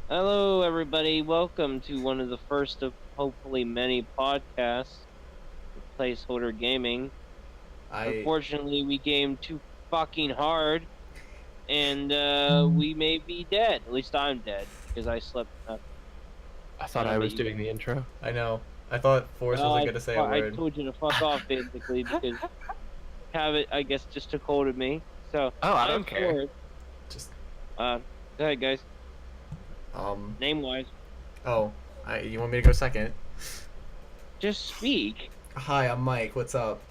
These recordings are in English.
Hello, everybody. Welcome to one of the first of hopefully many podcasts with Placeholder Gaming. Unfortunately, we gamed too fucking hard, and we may be dead. At least I'm dead because I slept enough. I thought I was doing the intro. I know. I thought Forrest wasn't gonna say a I word. told you to fuck off, basically, because Habit, I guess, just took hold of me. So Oh, I I'm don't care. Forrest. Just Go ahead, guys. um. Name-wise, Oh, you want me to go second? just speak. Hi, I'm Mike. What's up?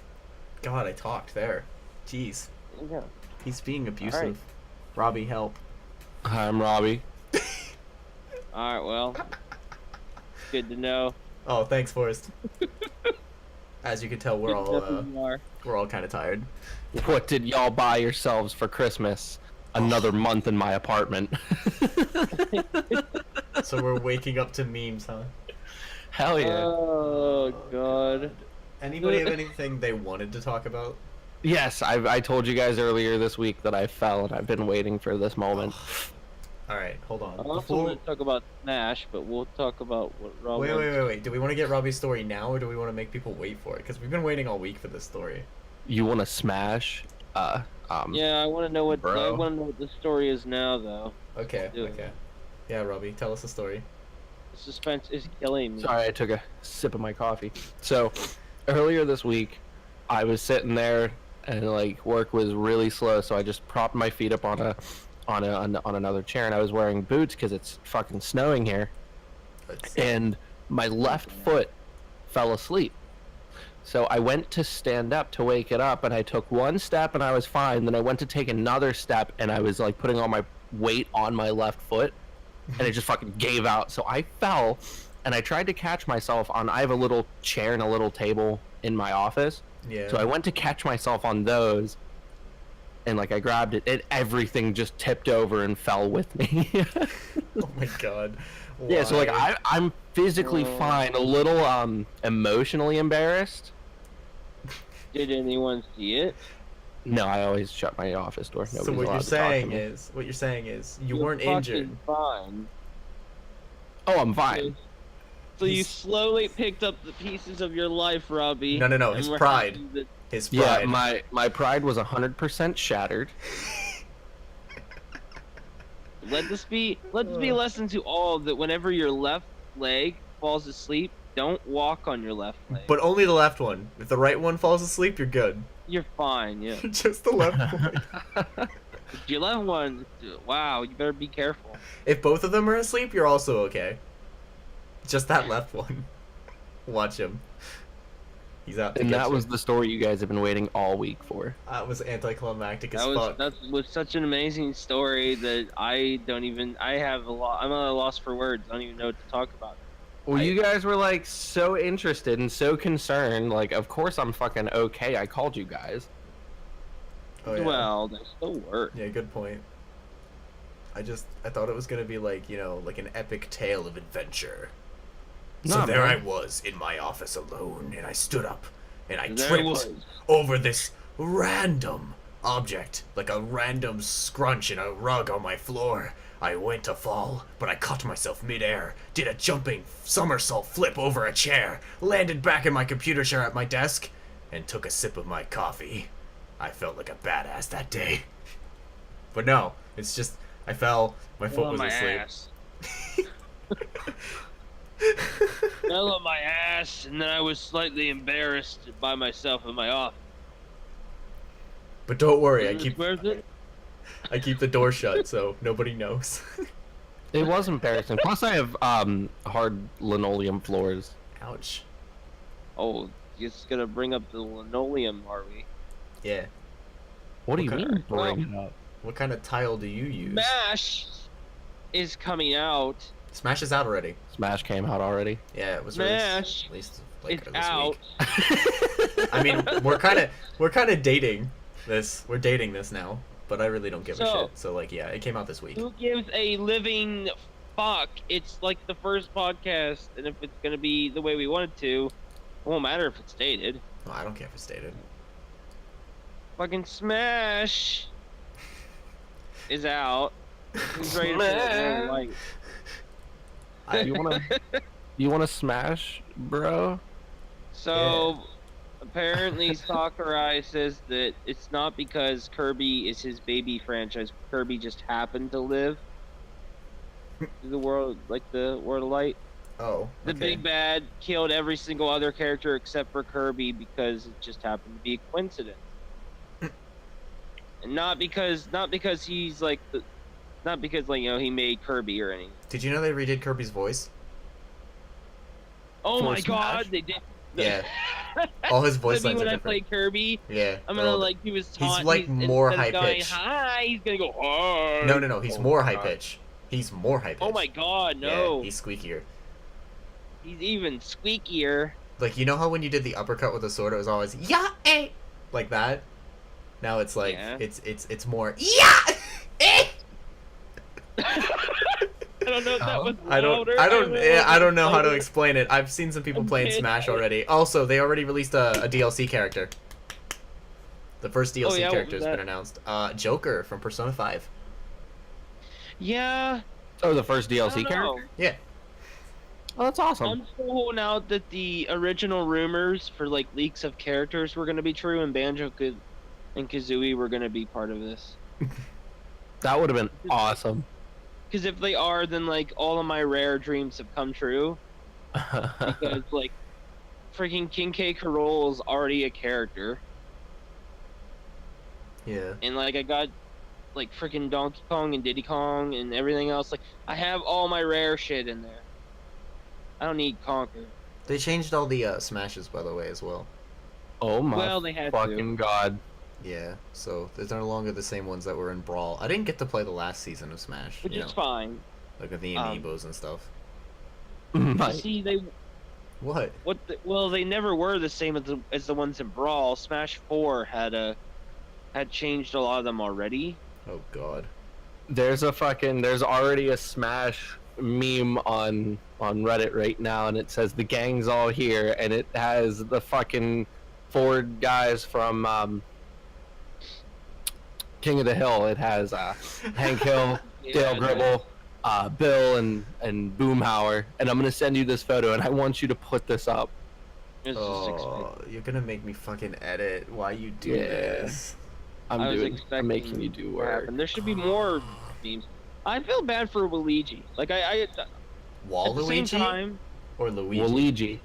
God, I talked there. Jeez, Yeah. he's being abusive. Alright. Robbie, help. Hi, I'm Robbie. All right. Well, good to know. Oh, thanks, Forrest. As you can tell, we're Good to know all who you are. we're all kind of tired. What did y'all buy yourselves for Christmas? Another month in my apartment. So we're waking up to memes, huh? Hell yeah. Oh God. Anybody have anything they wanted to talk about? Yes, I told you guys earlier this week that I fell, and I've been waiting for this moment. All right, hold on. I also want to talk about Smash, but we'll talk about what Rob. Wait. Do we want to get Robbie's story now, or do we want to make people wait for it? Because we've been waiting all week for this story. You want to smash? Yeah, I want to know what Bro. I want to know what the story is now, though. Okay. Do it. Okay. Yeah, Robbie, tell us the story. The suspense is killing me. Sorry, I took a sip of my coffee. So, earlier this week, I was sitting there, and like work was really slow, so I just propped my feet up on another chair, and I was wearing boots because it's fucking snowing here, and my left foot fell asleep. So I went to stand up to wake it up, and I took one step and I was fine. Then I went to take another step, and I was like putting all my weight on my left foot, and it just fucking gave out. So I fell, and I tried to catch myself on. I have a little chair and a little table in my office. Yeah. So I went to catch myself on those, and like I grabbed it, and everything just tipped over and fell with me. Oh my god. Yeah, so like Why? I'm physically fine, a little emotionally embarrassed. Did anyone see it? No, I always shut my office door. So Nobody's what allowed you're to talk to saying me. is you You're weren't fucking injured. Fine. Oh, I'm fine. So you He's- slowly picked up the pieces of your life, Robbie. No, and his we're pride. happy that- His Yeah, pride. my pride was 100% shattered. Let this be a lesson to all that whenever your left leg falls asleep, don't walk on your left leg. But only the left one. If the right one falls asleep, you're good. You're fine, yeah. Just the left one. Your left one, wow, you better be careful. If both of them are asleep, you're also okay. Just that left one. Watch him. He's out to And get that you. was the story you guys have been waiting all week for. That was anticlimactic as fuck. That was such an amazing story that I'm at a loss for words. I don't even know what to talk about. Well, you guys were like so interested and so concerned. Like, of course I'm fucking okay. I called you guys. Oh, yeah. Well, they still work. Yeah, good point. I thought it was gonna be like, like an epic tale of adventure. So Nah, there man. I was in my office alone, and I stood up, and I There it tripped was. over this random object, like a random scrunch in a rug on my floor. I went to fall, but I caught myself midair, did a jumping somersault flip over a chair, landed back in my computer chair at my desk, and took a sip of my coffee. I felt like a badass that day. But no, it's just, I fell, my foot Fell on was my asleep. ass. Fell on my ass, and then I was slightly embarrassed by myself in my office. But don't worry, Is it worth it? I keep the door shut so nobody knows. It was embarrassing. Plus, I have hard linoleum floors. Ouch. Oh, you're just gonna bring up the linoleum, are we? Yeah. What do you What kind mean? of- Bring it up? What kind of tile do you use? Smash is coming out. Smash is out already. Smash came out already. Yeah, it was Smash released at least It's this out. week. I mean, we're kind of dating this. We're dating this now, but I really don't give a So- shit. So like, yeah, it came out this week. Who gives a living fuck? It's like the first podcast, and if it's gonna be the way we want it to, it won't matter if it's dated. No, I don't care if it's dated. Fucking Smash is out. Who's ready to play it? Like, You wanna smash, bro? So apparently Sakurai says that it's not because Kirby is his baby franchise. Kirby just happened to live through the world, like the World of Light. Oh, The big bad killed every single other character except for Kirby because it just happened to be a coincidence. And not because he's like not because like he made Kirby or anything. Did you know they redid Kirby's voice? Oh For my Smash? God, they did. Yeah. All his voice When lines are I different. play Kirby, Yeah. I'm gonna like he was taunt. He's like more high going, pitch. Hi, he's gonna go. Hi. No. He's more high pitch. He's more high pitch. Oh my God, no. Yeah, he's squeakier. He's even squeakier. Like, you know how when you did the uppercut with the sword, it was always yeah, eh, like that. Now it's like it's more yeah, eh. I don't know if that was I don't know how to explain it. I've seen some people playing Okay. Smash already. Also, they already released a DLC character. The first DLC yeah, what character was has that? been announced. Joker from Persona 5. Yeah. Oh, the first I DLC don't know. character? Yeah. Oh, that's awesome. I'm still holding out that the original rumors for like leaks of characters were gonna be true, and Banjo and Kazooie were gonna be part of this. That would have been awesome. Because if they are, then like all of my rare dreams have come true. Because like, freaking King K. Carol is already a character, Yeah. and like I got like freaking Donkey Kong and Diddy Kong and everything else. Like I have all my rare shit in there. I don't need Conker. They changed all the Smashes, by the way, as well. Oh my Well, they had fucking god. Yeah, so they're no longer the same ones that were in Brawl. I didn't get to play the last season of Smash. Which you is know, fine. like with the amiibos and stuff. My- See, What? well, they never were the same as the ones in Brawl. Smash 4 had changed a lot of them already. Oh God. There's already a Smash meme on Reddit right now, and it says the gang's all here, and it has the fucking 4 guys from King of the Hill. It has Hank Hill, Dale Gribble, Bill, and Boomhauer. And I'm gonna send you this photo, and I want you to put this up. It's just Oh, you're gonna make me fucking edit. Why you do Yeah. this? I was I'm expecting making you do to work. happen. There should be more memes. I feel bad for Waluigi. Like I at the same Waluigi time, or Luigi?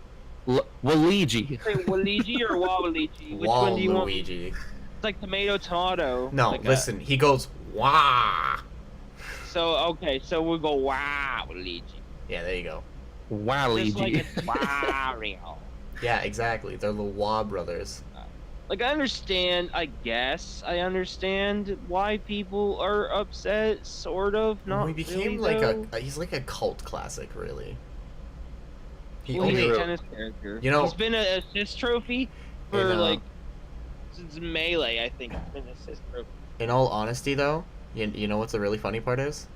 Waluigi. say Waluigi or Waluigi. Which one do you want? Waluigi. It's like tomato. No, Like listen. He goes wah. So okay, so we'll go wow Waluigi. Yeah, there you go. Just like Waluigi. it's Wario. Yeah, exactly. They're the Wah brothers. Like I understand why people are upset, sort of. Not he became really, like though. he's like a cult classic, really. He Well, he's only a tennis character. You know- he's been an assist trophy for In, like since Melee. I think it's been an assist trophy. in all honesty, though, you know what's the really funny part is?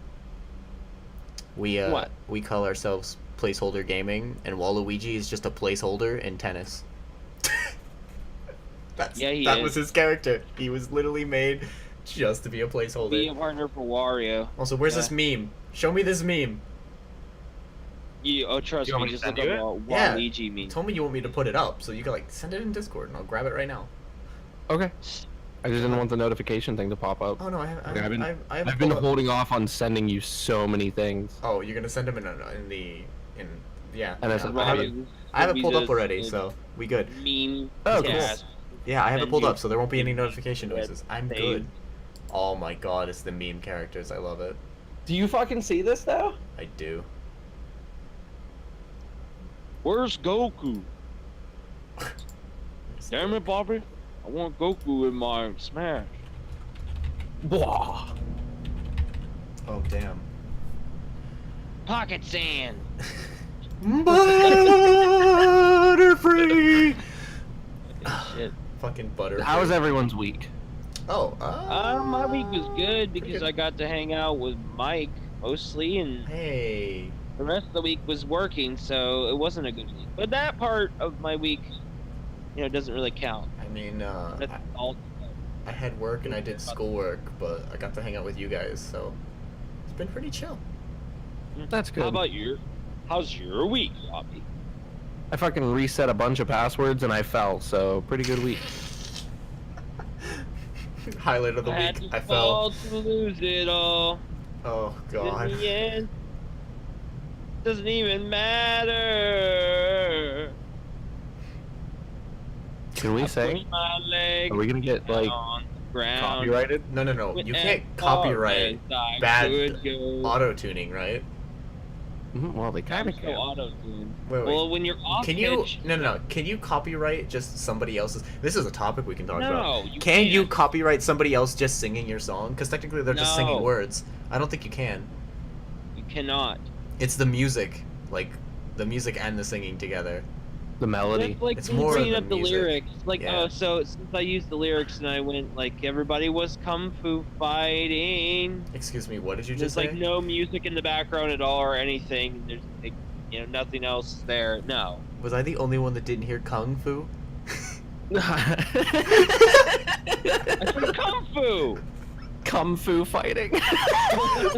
What? We call ourselves Placeholder Gaming, and Waluigi is just a placeholder in tennis. That was his character. He was literally made just to be a placeholder. Be a partner for Wario. Also, where's this meme? Show me this meme. Trust You want me, me to just send look you up it? Yeah. Waluigi meme. You told me you want me to put it up, so you can like send it in Discord, and I'll grab it right now. Okay. I just didn't want the notification thing to pop up. Oh no, I have I've been holding off on sending you so many things. Oh, you're gonna send them yeah. And I said, I have it pulled up already, so we good. Meme. Oh, cool. cast. Yeah, I have it Send pulled you- up, so there won't be any notification noises. I'm Save. good. Oh my god, it's the meme characters. I love it. Do you fucking see this though? I do. Where's Goku? Damn it, Bobby! I want Goku in my Smash. Wah. Oh damn. Pocket sand. Butterfree. Shit. Fucking butter. How was everyone's week? Oh. My week was good pretty because good. I got to hang out with Mike mostly, and Hey. the rest of the week was working, so it wasn't a good week. But that part of my week, doesn't really count. I mean, That's all. I had work and I did schoolwork, but I got to hang out with you guys, so it's been pretty chill. That's good. How about you? How's your week, Robbie? I fucking reset a bunch of passwords and I fell, so pretty good week. Highlight of the I had week. to I fell. fall to lose it all. Oh god. In the end, doesn't even matter. Can we I say? pushed my leg Are we gonna get like on the ground. copyrighted? No. You can't As copyright far as I bad could go. auto tuning, right? Well, they kind of So can. auto-tune. Wait. Well, when you're off Can you? pitch, No. Can you copyright just somebody else's? This is a topic we can talk about. No, you Can you can't. copyright somebody else just singing your song? Because technically they're just singing No. words. I don't think you can. You cannot. It's the music, like the music and the singing together. The melody. That's like It's when more bringing of up the the music. lyrics. Like, Yeah. oh, so since I used the lyrics and I went like everybody was kung fu fighting. Excuse me, what did you There's just like say? no music in the background at all or anything. There's like, nothing else there. No. Was I the only one that didn't hear kung fu? I said kung fu. Kung fu fighting.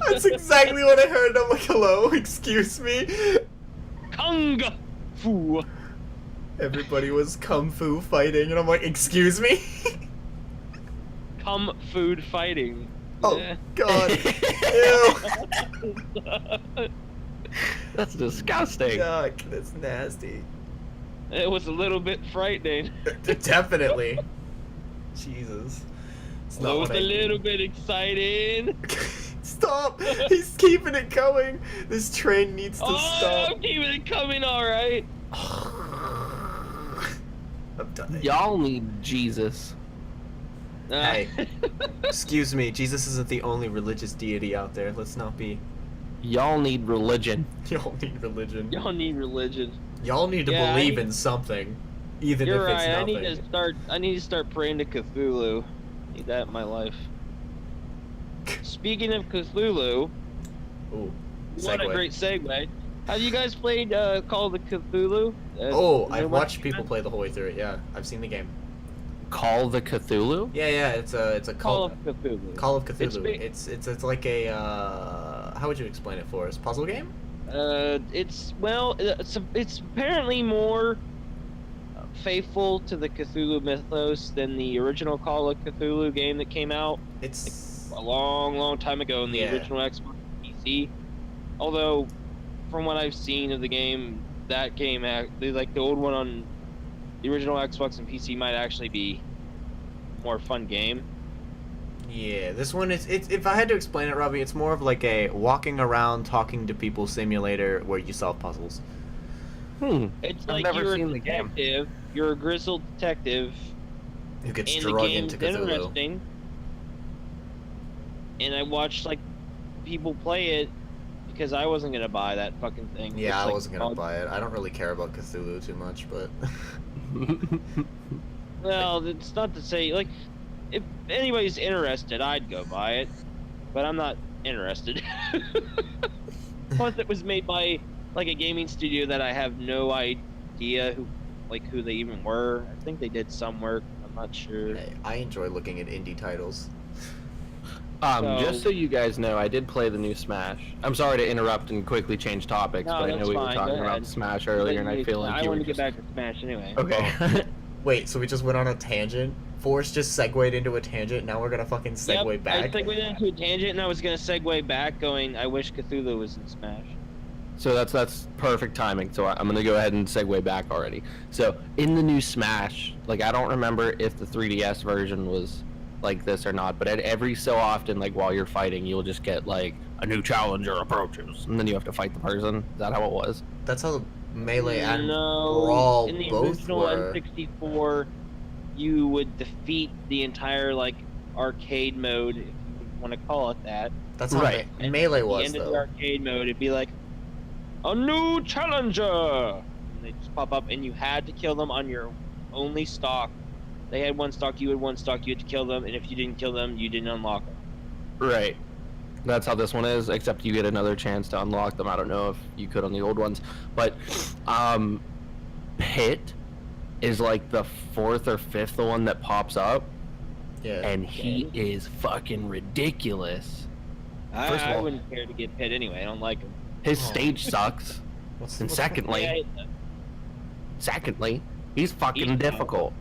That's exactly what I heard. I'm like, hello, excuse me. Kung fu. Everybody was kung fu fighting, and I'm like, excuse me. Cum food fighting. Oh Eh. god. Ew. That's disgusting. Yuck, that's nasty. It was a little bit frightening. Definitely. Jesus. It's It not was what a I little mean. bit exciting. Stop! He's keeping it going. This train needs to Oh, stop. I'm keeping it coming, all right. I'm done. Y'all need Jesus. Hey. Excuse me, Jesus isn't the only religious deity out there. Let's not be. Y'all need religion. Y'all need religion. Y'all need religion. Y'all need to Yeah, believe I- in something, even You're if it's right. nothing. I need to start praying to Cthulhu. Need that in my life. Speaking of Cthulhu, Ooh, what a segue. great segue. Have you guys played Call of Cthulhu? Oh, you I've know watched what- people play the whole way through it. Yeah, I've seen the game. Call the Cthulhu? Yeah, it's a Call of Cthulhu. Call of Cthulhu. It's It's like a how would you explain it for us? Puzzle game? It's apparently more faithful to the Cthulhu mythos than the original Call of Cthulhu game that came out It's a long time ago in the Yeah. original Xbox and PC. Although, from what I've seen of the game, that game, like the old one on the original Xbox and PC, might actually be a more fun game. yeah. This one is it's if I had to explain it, Robbie, it's more of like a walking around talking to people simulator where you solve puzzles. It's I've like never you're seen a the game. detective, you're a grizzled detective, Who gets and the drug game's into Cthulhu? interesting. And I watched like people play it because I wasn't gonna buy that fucking thing. Yeah, It's, I like, wasn't gonna called- buy it. I don't really care about Cthulhu too much, but Well, it's not to say like if anybody's interested, I'd go buy it, but I'm not interested. Plus, it was made by like a gaming studio that I have no idea who they even were. I think they did some work. I'm not sure. hey, I enjoy looking at indie titles. Just so you guys know, I did play the new Smash. I'm sorry to interrupt and quickly change topics, No, but I that's know we were fine, talking go about ahead. Smash earlier, and I feel like I you wanted were to get just... back to Smash anyway. Okay. Wait, so we just went on a tangent? Forrest just segued into a tangent, now we're gonna fucking segue Yep, back? I segued into a tangent, and I was gonna segue back, going, "I wish Cthulhu was in Smash." So that's perfect timing. So I'm gonna go ahead and segue back already. So in the new Smash, like I don't remember if the 3DS version was like this or not, but every so often, like while you're fighting, you'll just get like a new challenger approaches, and then you have to fight the person. Is that how it was? That's how Melee and No, Brawl in the both original were. N64, you would defeat the entire like arcade mode, if you want to call it that. That's how Right. Melee At the was, end of the though. arcade mode, it'd be like a new challenger, and they just pop up, and you had to kill them on your only stock. They had one stock, you had one stock, you had to kill them, and if you didn't kill them, you didn't unlock them. Right. That's how this one is, except you get another chance to unlock them. I don't know if you could on the old ones, but Pit is like the fourth or fifth one that pops up, Yeah. and he is fucking ridiculous. First of I all- wouldn't care to get Pit anyway. I don't like him. His Oh. stage sucks. And secondly, he's fucking difficult.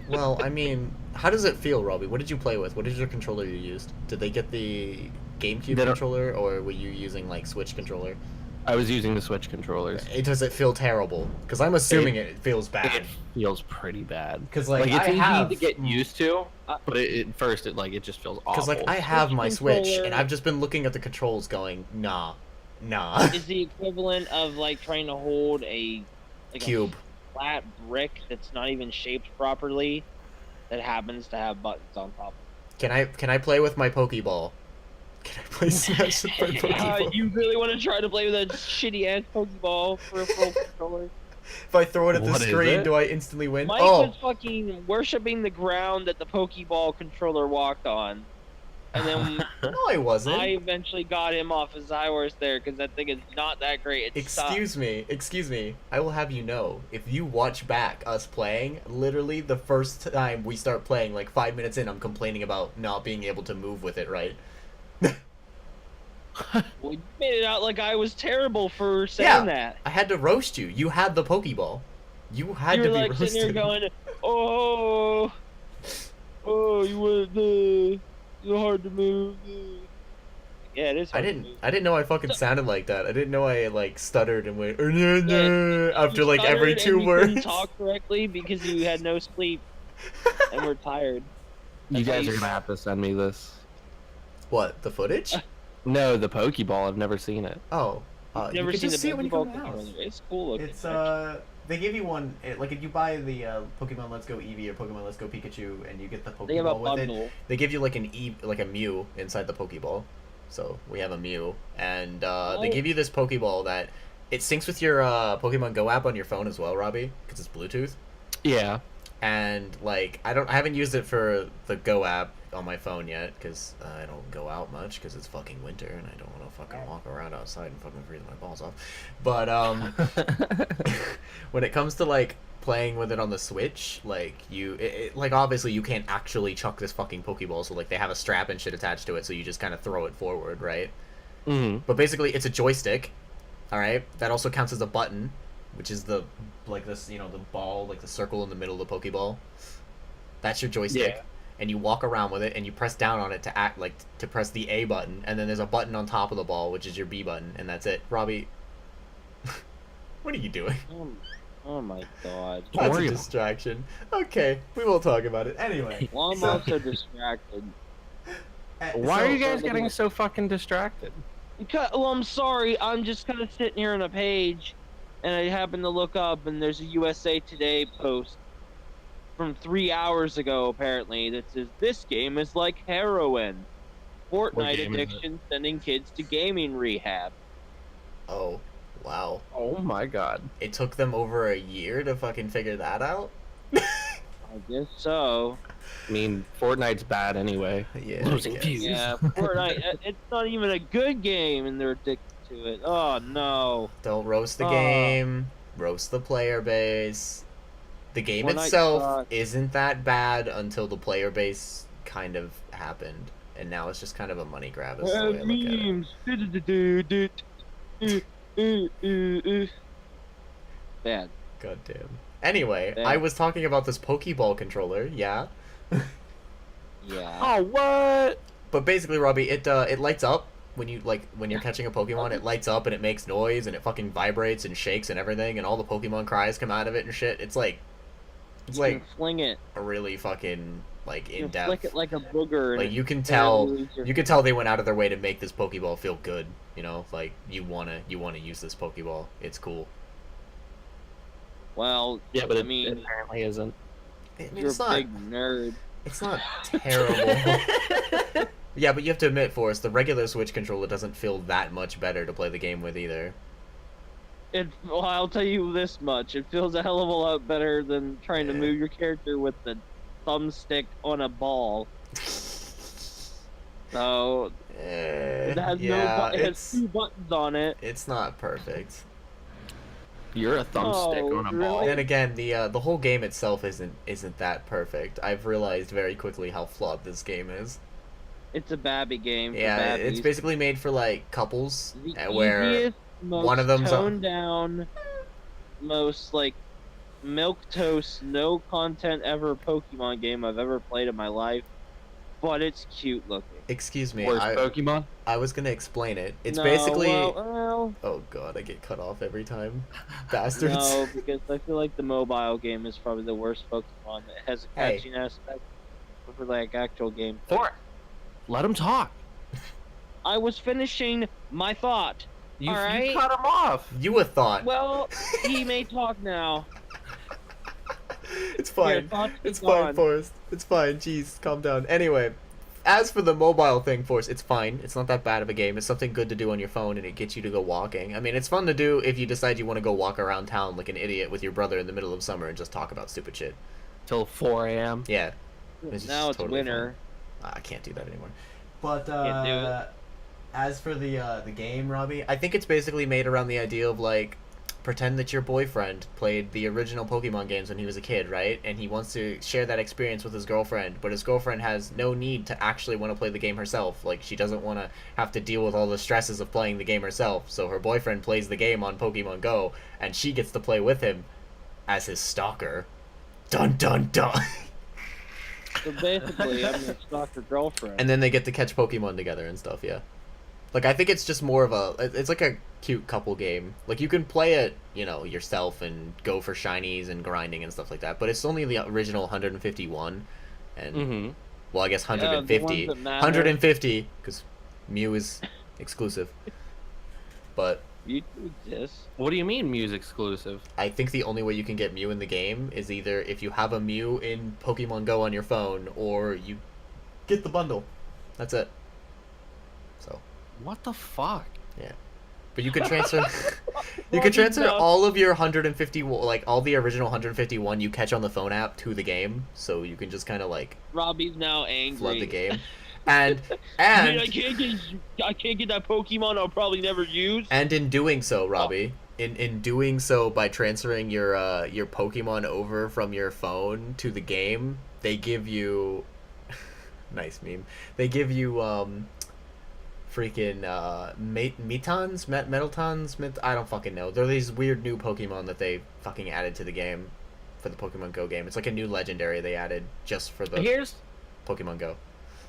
Well, I mean, how does it feel, Robbie? What did you play with? What is your controller you used? Did they get the GameCube controller, or were you using like Switch controller? I was using the Switch controllers. Does it feel terrible? Because I'm assuming it feels bad. It feels pretty bad. Because like it's easy to get used to, but at first it just feels awful. Because like I have my Switch, and I've just been looking at the controls, going, nah. Is the equivalent of like trying to hold a cube, a flat brick that's not even shaped properly, that happens to have buttons on top. Can I play with my Pokeball? Can I play Smash with my Pokeball? You really want to try to play with a shitty ass Pokeball for a full controller? If I throw it at the screen, do I instantly win? Mike was fucking worshipping the ground that the Pokeball controller walked on. And then no, I wasn't. I eventually got him off his horse there because that thing is not that great. Excuse me. I will have you know, if you watch back us playing, literally the first time we start playing, like 5 minutes in, I'm complaining about not being able to move with it right. Well, you made it out like I was terrible for saying that. I had to roast you. You had the Pokeball. You had to be roasted. You're sitting there going, oh, you were you're hard to move. Yeah, it is hard to move. I didn't know I fucking sounded like that. I didn't know I like stuttered and went after like every 2 words. You couldn't talk correctly because you had no sleep and were tired. You guys are gonna have to send me this. What, the footage? No, the Pokeball. I've never seen it. Oh, never you can seen just the see it when you come Pokeball to the house. controller. It's cool looking. It's they give you one like if you buy the Pokemon Let's Go Eevee or Pokemon Let's Go Pikachu and you get the Pokeball with it, they give you like a Mew inside the Pokeball. So we have a Mew, and they give you this Pokeball that it syncs with your Pokemon Go app on your phone as well, Robbie, because it's Bluetooth. Yeah. And like I haven't used it for the Go app on my phone yet because I don't go out much because it's fucking winter and I don't want to fucking walk around outside and fucking freeze my balls off. But when it comes to like playing with it on the Switch, like like obviously you can't actually chuck this fucking Pokeball, so like they have a strap and shit attached to it, so you just kind of throw it forward, right? Mm-hmm. But basically it's a joystick, all right? That also counts as a button, which is the like this, the ball, like the circle in the middle of the Pokeball. That's your joystick. Yeah. And you walk around with it and you press down on it to press the A button, and then there's a button on top of the ball which is your B button, and that's it. Robbie, what are you doing? Oh my god. That's a distraction. Okay, we won't talk about it. Anyway. Well, I'm also distracted. Why are you guys getting so fucking distracted? Because, well, I'm sorry, I'm just kind of sitting here on a page and I happen to look up and there's a USA Today post from 3 hours ago, apparently, that says, "This game is like heroin. Fortnite addiction sending kids to gaming rehab." Oh, wow. Oh my god. It took them over a year to fucking figure that out? I guess so. I mean, Fortnite's bad anyway. Yeah. Losing views. Yeah, Fortnite, it's not even a good game and they're addicted to it. Oh, no. Don't roast the game. Roast the player base. The game itself isn't that bad until the player base kind of happened, and now it's just kind of a money grab. Is the way I look at it. Bad. God damn. Anyway, I was talking about this Pokeball controller, yeah? Yeah. Oh, what? But basically, Robbie, it lights up when you're catching a Pokemon. It lights up and it makes noise and it fucking vibrates and shakes and everything, and all the Pokemon cries come out of it and shit. It's like fling it. A really fucking like in depth. Flick it like a booger. Like you can tell they went out of their way to make this Pokeball feel good. Like you wanna use this Pokeball. It's cool. Well, yeah, but it apparently isn't. You're a big nerd. It's not terrible. Yeah, but you have to admit, Forrest, the regular Switch controller doesn't feel that much better to play the game with either. Well, I'll tell you this much. It feels a hell of a lot better than trying to move your character with the thumbstick on a ball. So, it has 2 buttons on it. It's not perfect. You're a thumbstick on a ball. And again, the whole game itself isn't that perfect. I've realized very quickly how flawed this game is. It's a babby game. Yeah, it's basically made for like couples, where one of them's toned down, most like milquetoast, no content ever Pokemon game I've ever played in my life, but it's cute looking. Excuse me, Worst Pokemon? I was gonna explain it. It's No, basically. well, Oh god, I get cut off every time. Bastards. no, because I feel like the mobile game is probably the worst Pokemon. It has a Hey. catching aspect for like actual game. Let him talk. I was finishing my thought. You Alright. cut him off. You a thought. Well, he may talk now. It's fine. Here, It's fine, Forrest. It's fine. Jeez, calm down. Anyway, as for the mobile thing, Forrest, it's fine. It's not that bad of a game. It's something good to do on your phone, and it gets you to go walking. I mean, it's fun to do if you decide you want to go walk around town like an idiot with your brother in the middle of summer and just talk about stupid shit. Till 4 a.m. Yeah. Now it's totally winter. fun. I can't do that anymore. But Can't do it. as for the game, Robbie, I think it's basically made around the idea of like pretend that your boyfriend played the original Pokemon games when he was a kid, right? And he wants to share that experience with his girlfriend, but his girlfriend has no need to actually want to play the game herself. Like, she doesn't want to have to deal with all the stresses of playing the game herself. So her boyfriend plays the game on Pokemon Go, and she gets to play with him as his stalker. Dun dun dun. So basically, I'm your stalker girlfriend. And then they get to catch Pokemon together and stuff, yeah. Like, I think it's just more of a... It's like a cute couple game. Like, you can play it, you know, yourself and go for shinies and grinding and stuff like that. But it's only the original 151. And, well, I guess 150. Yeah, 150, because Mew is exclusive. But... You exist. What do you mean Mew's exclusive? I think the only way you can get Mew in the game is either if you have a Mew in Pokemon Go on your phone, or you get the bundle. That's it. So... What the fuck? Yeah, but you can transfer. You can transfer all of your 150, like all the original 151 you catch on the phone app to the game, so you can just kind of like. Robbie's now angry. Flood the game, and I can't get that Pokemon I'll probably never use. And in doing so, Robbie, in doing so by transferring your Pokemon over from your phone to the game, they give you. Nice meme. They give you freaking Metaltons, I don't fucking know. They're these weird new Pokemon that they fucking added to the game for the Pokemon Go game. It's like a new legendary they added just for the Pokemon Go.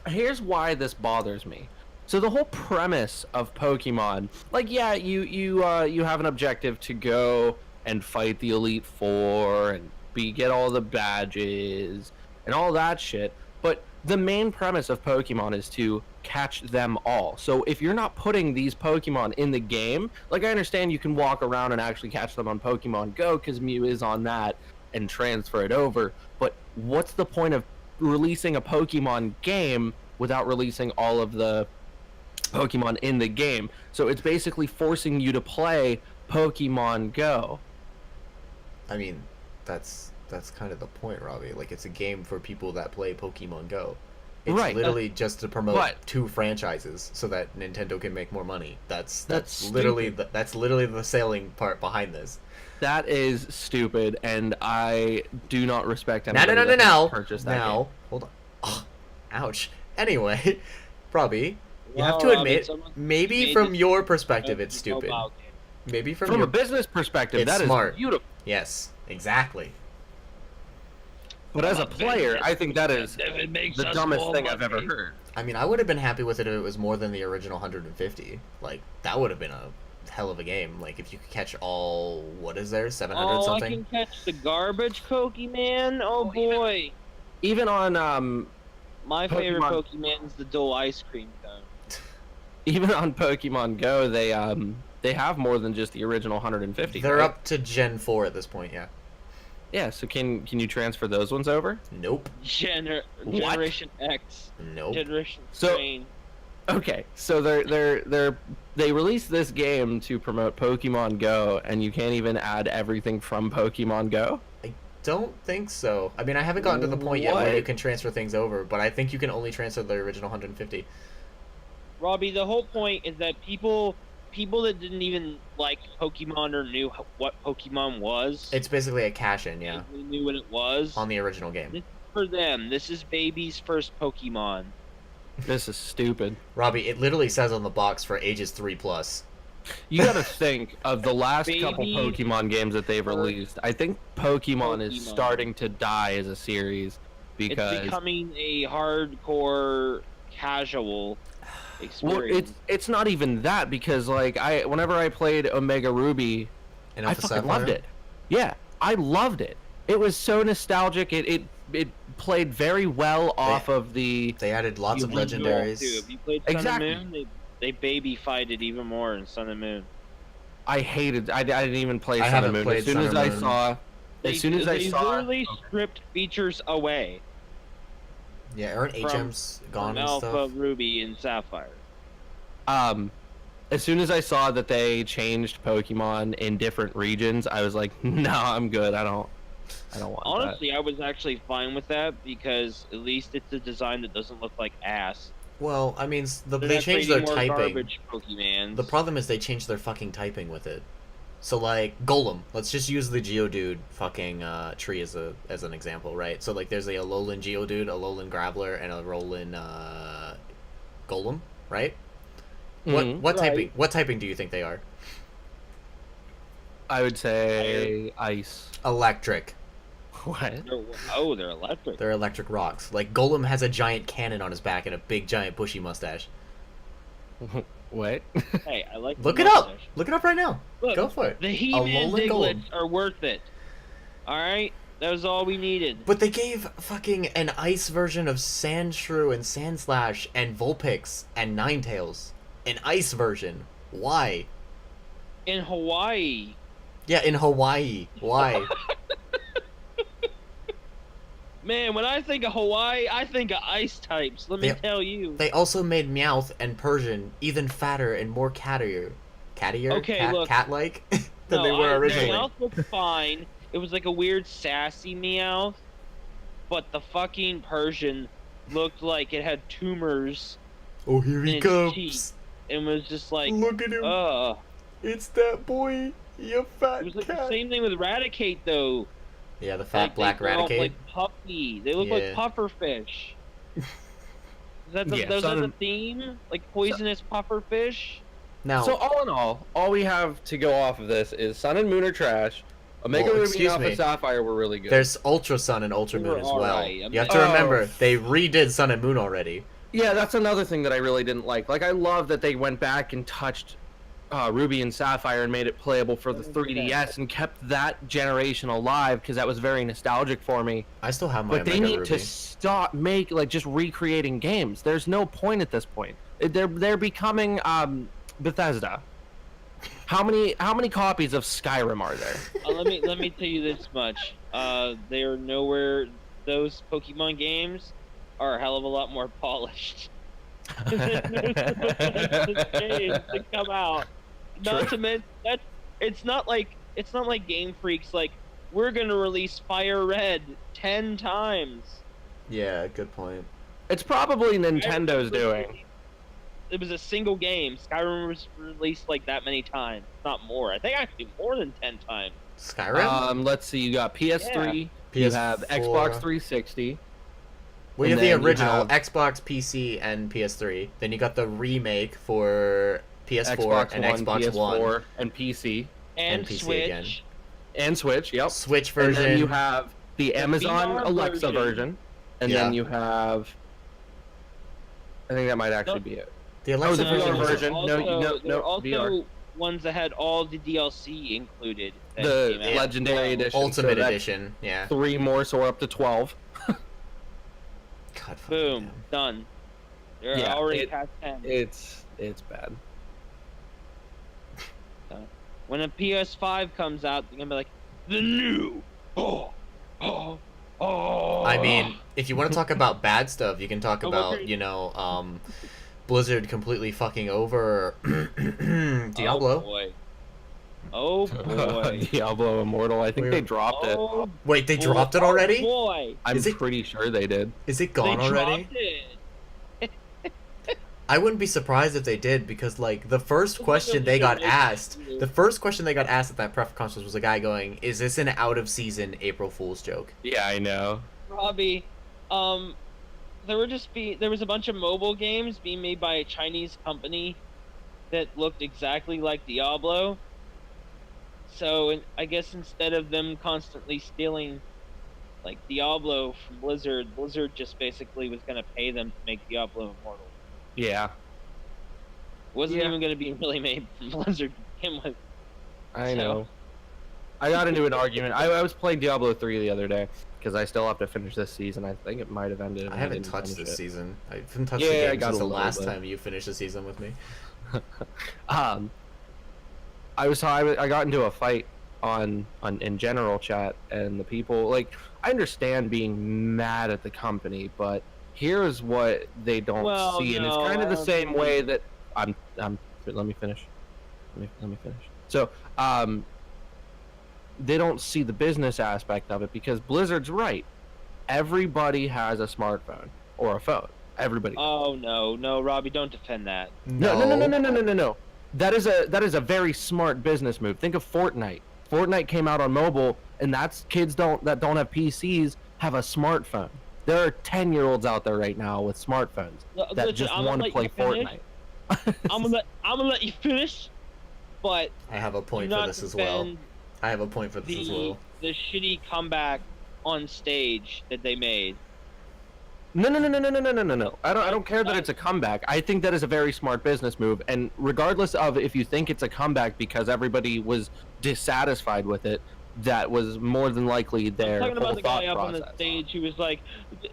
Here's why this bothers me. So the whole premise of Pokemon, like, yeah, you have an objective to go and fight the Elite Four and get all the badges and all that shit, but the main premise of Pokemon is to catch them all. So if you're not putting these Pokemon in the game, like, I understand you can walk around and actually catch them on Pokemon Go because Mew is on that and transfer it over, but what's the point of releasing a Pokemon game without releasing all of the Pokemon in the game? So it's basically forcing you to play Pokemon Go. I mean, that's kind of the point, Robbie. Like, it's a game for people that play Pokemon Go. It's right. literally just to promote two franchises so that Nintendo can make more money. That's literally the selling part behind this. That is stupid, and I do not respect anybody No. Purchase that now, game. hold on. Oh, ouch. Anyway, Robbie, you Well, have to admit, Robbie, maybe from your perspective, it's stupid. Maybe from a business perspective, it's that smart. is beautiful. Yes, exactly. But as a player, I think that is the dumbest thing I've ever heard. I mean, I would have been happy with it if it was more than the original 150. Like, that would have been a hell of a game. Like, if you could catch all, what is there, 700 something? I can catch the garbage Pokemon. Oh boy. Even on my favorite Pokemon is the dual ice cream cone. Even on Pokemon Go, they have more than just the original 150. They're right? up to Gen 4 at this point, yeah. Yeah, so can you transfer those ones over? Nope. Generation X. Nope. Generation Train. Okay, so they released this game to promote Pokemon Go, and you can't even add everything from Pokemon Go? I don't think so. I mean, I haven't gotten to the point yet where you can transfer things over, but I think you can only transfer the original 150. Robbie, the whole point is that people that didn't even like Pokemon or knew what Pokemon was. It's basically a cash-in, yeah. They knew what it was. On the original game. This is for them. This is baby's first Pokemon. This is stupid. Robbie, it literally says on the box for ages 3+. You gotta think of the last couple Baby Pokemon games that they've released. I think Pokemon is Pokemon. starting to die as a series because It's becoming a hardcore casual experience. well, it's not even that because like whenever I played Omega Ruby, And I Alpha fucking Sapphire? loved it. Yeah, I loved it. It was so nostalgic. It played very well off of the. They added lots of You read legendaries. Too. If you played Sun Exactly. and Moon, they baby fight it even more in Sun and Moon. I hated. I didn't even play I Sun haven't and Moon. played As soon Sun as and I Moon. saw. They literally stripped features away Yeah, aren't HMs gone from and Alpha, stuff? Ruby, and Sapphire. As soon as I saw that they changed Pokemon in different regions, I was like, no, I'm good. I don't want Honestly, I was actually fine with that because at least it's a design that doesn't look like ass. Well, I mean, They're they not changed their creating more typing. Garbage Pokemans. The problem is they changed their fucking typing with it. So like Golem, let's just use the Geodude fucking tree as an example, right? So like there's a Alolan Geodude, a Alolan Graveler, and a Alolan Golem, right? that. What typing do you think they are? I would say ice. Electric. What? They're electric. They're electric rocks. Like Golem has a giant cannon on his back and a big giant bushy mustache. What? Hey, I like. Look the it up. mustache. Look it up right now. Look, Go for it. The He-Man Alolan Golem. Diglets are worth it. All right, that was all we needed. But they gave fucking an ice version of Sandshrew and Sandslash and Vulpix and Ninetales. An ice version. Why? In Hawaii, Yeah, in Hawaii. Why? man, when I think of Hawaii, I think of ice types. Let me Yeah. tell you. They also made Meowth and Persian even fatter and more cattier. Okay, look. Cat-like than they were originally. Meowth looked fine. It was like a weird sassy Meowth, but the fucking Persian looked like it had tumors Oh, here in he its comes. cheek, and was just like, Look at him. It's that boy. You fat It was like cat. the same thing with Raticate though. Yeah, the fat black they grow up Raticate. like puppy. They look Yeah. like pufferfish. Is that the, Yeah, those are the Sun- theme? Like poisonous pufferfish? Now, So all in all we have to go off of this is Sun and Moon are trash. Omega Well, Ruby excuse and Alpha me. Sapphire were really good. there's Ultra Sun and Ultra They Moon were as well. alright. You have to remember, Oh. they redid Sun and Moon already. Yeah, that's another thing that I really didn't like. Like, I love that they went back and touched Ruby and Sapphire and made it playable for the 3DS and kept that generation alive because that was very nostalgic for me. I still have my But they Omega need Ruby. to stop just recreating games. There's no point at this point. They're becoming Bethesda. How many copies of Skyrim are there? Let me tell you this much. They are nowhere. Those Pokemon games are a hell of a lot more polished. Games to come out. Not to mention that it's not like Game Freak's like we're gonna release Fire Red 10 times. Yeah, good point. It's probably Nintendo's doing. It was a single game. Skyrim was released like that many times, not more. I think actually more than 10 times. Skyrim? Let's see. You got PS3. Yeah. You have PS4. Xbox 360. Well, you and have the then you original have- Xbox, PC, and PS3. Then you got the remake for PS4 Xbox and One, Xbox PS4, One. and PC. And PC Switch. again. And Switch, yep. Switch And version. then you have the Amazon VR Alexa version. And Yeah. then you have... I think that might actually be it. the Alexa the VR version. There version. were No, also- there were also VR. ones that had all the DLC included. that The came out. Legendary Edition. Ultimate so that's Edition. Yeah. 3 more, so we're up to 12. God fucking Boom, damn. done. They're Yeah, already past 10. It's bad. When a PS5 comes out, they're gonna be like, the new. Oh. I mean, if you want to talk about bad stuff, you can talk Oh, about, okay. you know, Blizzard completely fucking over Diablo. Oh boy. Oh boy. Diablo Immortal. I think they dropped it. Oh, Wait, they dropped it already? boy. I'm Is it- pretty sure they did. Is it They gone already? dropped it. I wouldn't be surprised if they did because, like, the first It's question like a they got weird asked, issue. the first question they got asked at that press conference was a guy going, "Is this an out of season April Fool's joke?" Yeah, I know. Robbie, there was a bunch of mobile games being made by a Chinese company, that looked exactly like Diablo. So I guess instead of them constantly stealing like Diablo from Blizzard, Blizzard just basically was going to pay them to make Diablo immortal. Yeah. It wasn't even going to be really made from Blizzard to begin with. I know. I got into an argument. I was playing Diablo 3 the other day because I still have to finish this season. I think it might have ended. I haven't touched this season. I haven't touched the game since the last time you finished the season with me. I got into a fight in general chat, and the people, like, I understand being mad at the company, but here's what they don't see, and it's kind of the same way that let me finish. Let me finish. So, they don't see the business aspect of it, because Blizzard's right. Everybody has a smartphone or a phone. Everybody. Oh no, Robbie, don't defend that. No. That is a very smart business move. Think of Fortnite. Fortnite came out on mobile, and that's kids that don't have PCs have a smartphone. There are 10-year-olds out there right now with smartphones that just want to play Fortnite. I'm gonna let you finish, but I have a point for this as well. The shitty comeback on stage that they made. No. I don't care that it's a comeback. I think that is a very smart business move, and regardless of if you think it's a comeback because everybody was dissatisfied with it, that was more than likely their I'm talking about the guy up on the stage who was like,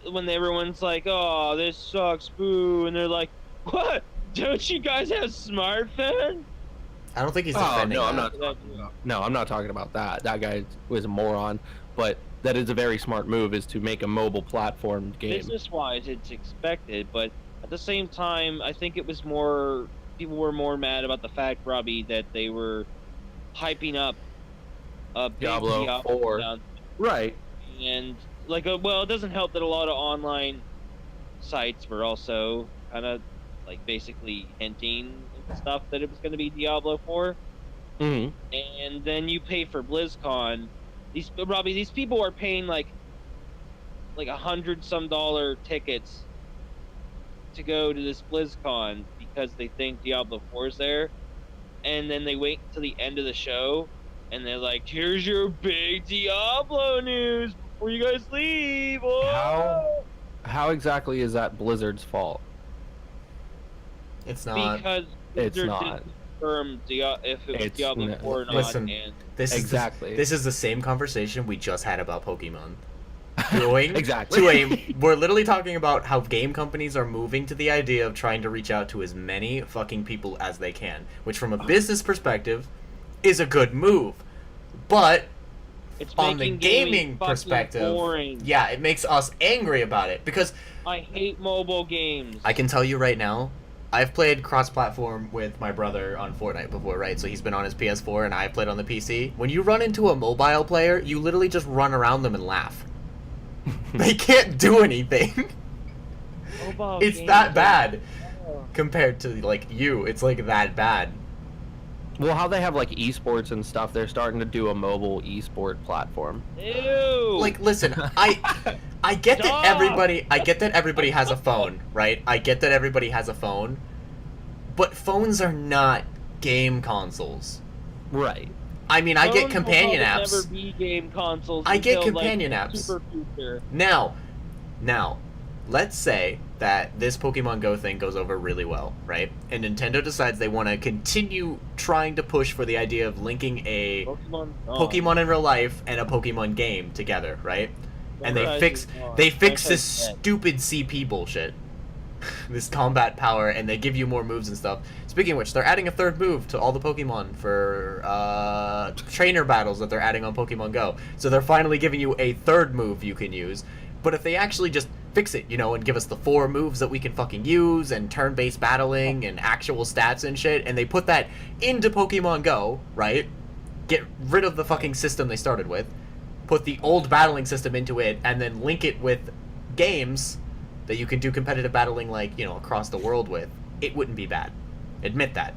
when everyone's like, "Oh, this sucks, boo," and they're like, "What? Don't you guys have smartphones?" I don't think he's defending I'm not talking about that. That guy was a moron, but that is a very smart move, is to make a mobile platform game. Business-wise, it's expected, but at the same time, I think it was more, people were more mad about the fact, Robbie, that they were hyping up a big Diablo 4. Right. And, like, it doesn't help that a lot of online sites were also kind of, like, basically hinting and stuff that it was going to be Diablo 4. Mm-hmm. And then you pay for BlizzCon. These people are paying like $100-some tickets to go to this BlizzCon because they think Diablo 4 is there, and then they wait till the end of the show, and they're like, "Here's your big Diablo news before you guys leave." Oh! How exactly is that Blizzard's fault? It's not. Because it's Blizzard not. didn't confirm if it was Diablo 4 or not. Listen, and this is the same conversation we just had about Pokemon. Exactly. We're literally talking about how game companies are moving to the idea of trying to reach out to as many fucking people as they can, which from a business perspective is a good move. But it's on the gaming perspective, boring. Yeah, it makes us angry about it, because I hate mobile games. I can tell you right now, I've played cross-platform with my brother on Fortnite before, right? So he's been on his PS4 and I've played on the PC. When you run into a mobile player, you literally just run around them and laugh. They can't do anything. It's that bad compared to, like, you. It's, like, that bad. Well, how they have, like, esports and stuff, they're starting to do a mobile esport platform. Ew. Like, listen, I get that everybody has a phone, right? I get that everybody has a phone, but phones are not game consoles. Right. I mean, I get companion apps. Never be game consoles. I get companion apps. Super future. Now, let's say that this Pokemon Go thing goes over really well, right? And Nintendo decides they want to continue trying to push for the idea of linking a Pokemon in real life and a Pokemon game together, right? And they fix this stupid CP bullshit, this combat power, and they give you more moves and stuff. Speaking of which, they're adding a third move to all the Pokemon for trainer battles that they're adding on Pokemon Go. So they're finally giving you a third move you can use. But if they actually just fix it, and give us the 4 moves that we can fucking use, and turn-based battling, and actual stats and shit, and they put that into Pokemon Go, right? Get rid of the fucking system they started with, put the old battling system into it, and then link it with games that you can do competitive battling, like, across the world with, it wouldn't be bad. Admit that.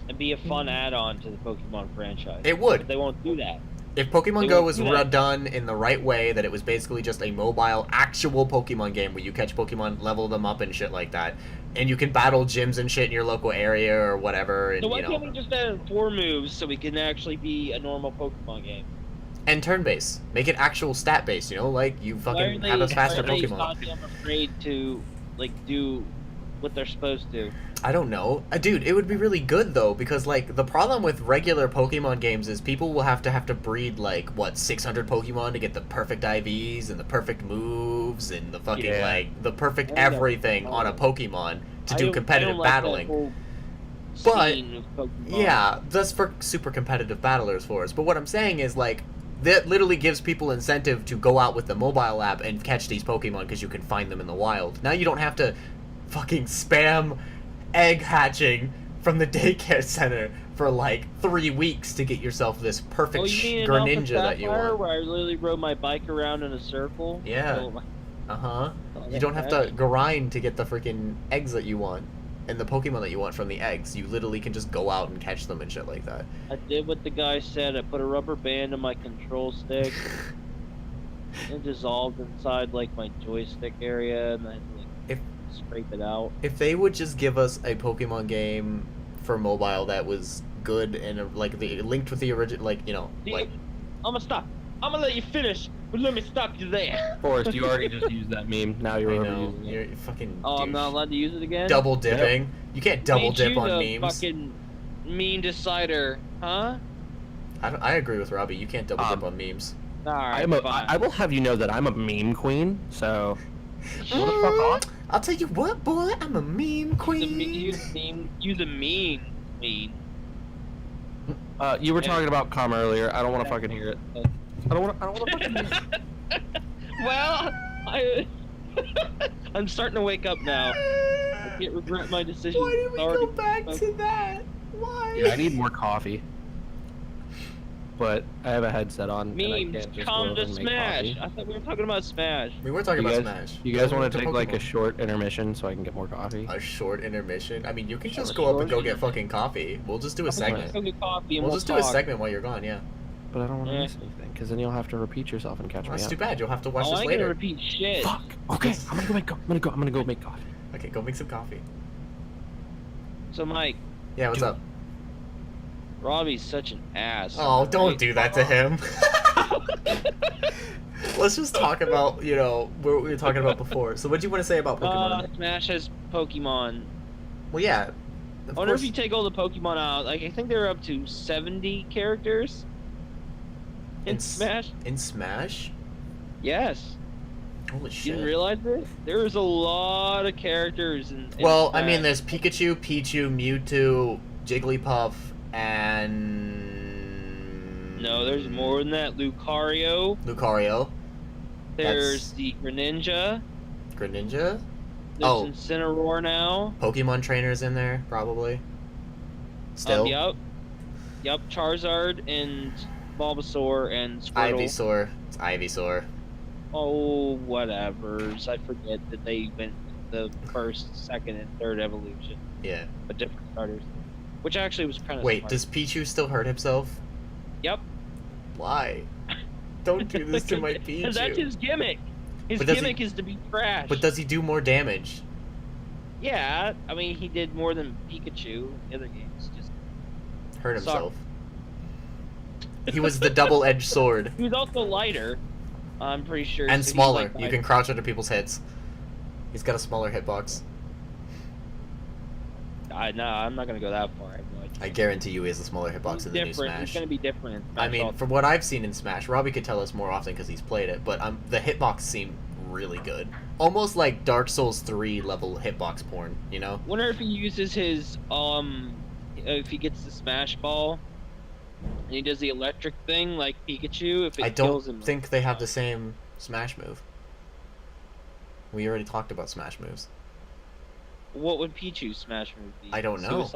It'd be a fun add-on to the Pokemon franchise. It would. But they won't do that. If Pokemon Go was done in the right way, that it was basically just a mobile, actual Pokemon game where you catch Pokemon, level them up and shit like that, And you can battle gyms and shit in your local area or whatever. And, So why can't we just add 4 moves so we can actually be a normal Pokemon game? And turn-based. Make it actual stat-based, you know? Like, you fucking have a faster Pokemon. Why are they afraid to, like, do what they're supposed to? I don't know. Dude, it would be really good, though, because, like, the problem with regular Pokemon games is people will have to breed, like, what, 600 Pokemon to get the perfect IVs and the perfect moves and the fucking, like, the perfect everything on a Pokemon to do competitive battling. But, yeah, that's for super competitive battlers for us. But what I'm saying is, like, that literally gives people incentive to go out with the mobile app and catch these Pokemon because you can find them in the wild. Now you don't have to fucking spam egg hatching from the daycare center for like 3 weeks to get yourself this perfect Greninja that you want. Where I literally rode my bike around in a circle. Yeah. You don't have to grind to get the freaking eggs that you want and the Pokemon that you want from the eggs. You literally can just go out and catch them and shit like that. I did what the guy said. I put a rubber band on my control stick. It dissolved inside like my joystick area, and I had to like scrape it out. If they would just give us a Pokemon game for mobile that was good and like the linked with the original, like, you know, like. I'm gonna stop. I'm gonna let you finish, but let me stop you there. Forrest, you already just used that meme. Now you're overusing it. You're fucking. Oh, douche. I'm not allowed to use it again. Double dipping. Yep. You can't double dip on memes. Fucking meme decider, huh? I agree with Robbie. You can't double dip on memes. All right, I will have you know that I'm a meme queen. So. What the fuck on? I'll tell you what, boy. I'm a meme queen. Use a meme queen. You were talking about calm earlier. I don't want to fucking hear it. I don't want to fucking hear it. Well, I'm starting to wake up now. I can't regret my decision. Why did we go back to that? Why? Yeah, I need more coffee. But I have a headset on. Memes, and I can't just come go to and make Smash. coffee. I thought we were talking about Smash. We were talking about Smash. You guys want to take like a short intermission so I can get more coffee? A short intermission? I mean, you can just go up and go get fucking coffee. We'll just do a segment. Go get coffee and we'll just do a segment while you're gone, yeah. But I don't want to miss anything, because then you'll have to repeat yourself and catch me up. That's too bad. You'll have to watch this later. later. I ain't gonna repeat shit. Fuck. Okay, I'm gonna go make coffee. Okay, go make some coffee. So, Mike. Yeah, what's up? Robbie's such an ass. Oh, don't do that to him. Let's just talk about, you know, what we were talking about before. So what do you want to say about Pokemon? Smash has Pokemon. Well, yeah. I wonder if you take all the Pokemon out. Like, I think they're up to 70 characters in Smash. In Smash? Yes. Holy shit. You didn't realize this? There's a lot of characters in Well, Smash. I mean, there's Pikachu, Pichu, Mewtwo, Jigglypuff, and... No, there's more than that. Lucario. There's the Greninja. Greninja? There's Incineroar now. Pokemon trainers in there, probably. Still? Yep, Charizard and Bulbasaur and Squirtle. It's Ivysaur. Oh, whatevers. I forget that they went the first, second, and third evolution. Yeah. But different starters. Which actually was kind of Wait, smart. does Pichu still hurt himself? Yep. Why? Don't do this to my Pichu. And that's his gimmick. His gimmick is to be trash. But does he do more damage? Yeah, I mean, he did more than Pikachu in the other games. Just hurt himself. He was the double-edged sword. He was also lighter, I'm pretty sure. And smaller. You can crouch under people's hits. He's got a smaller hitbox. No, I'm not gonna go that far. I guarantee you he has a smaller hitbox in the new Smash. It's gonna be different. I mean, from what I've seen in Smash, Robbie could tell us more often because he's played it, but the hitbox seemed really good. Almost like Dark Souls 3 level hitbox porn, you know? Wonder if he uses his, if he gets the Smash Ball, and he does the electric thing like Pikachu, if it kills him. I don't think they have the same Smash move. We already talked about Smash moves. What would Pichu's Smash move be? I don't know.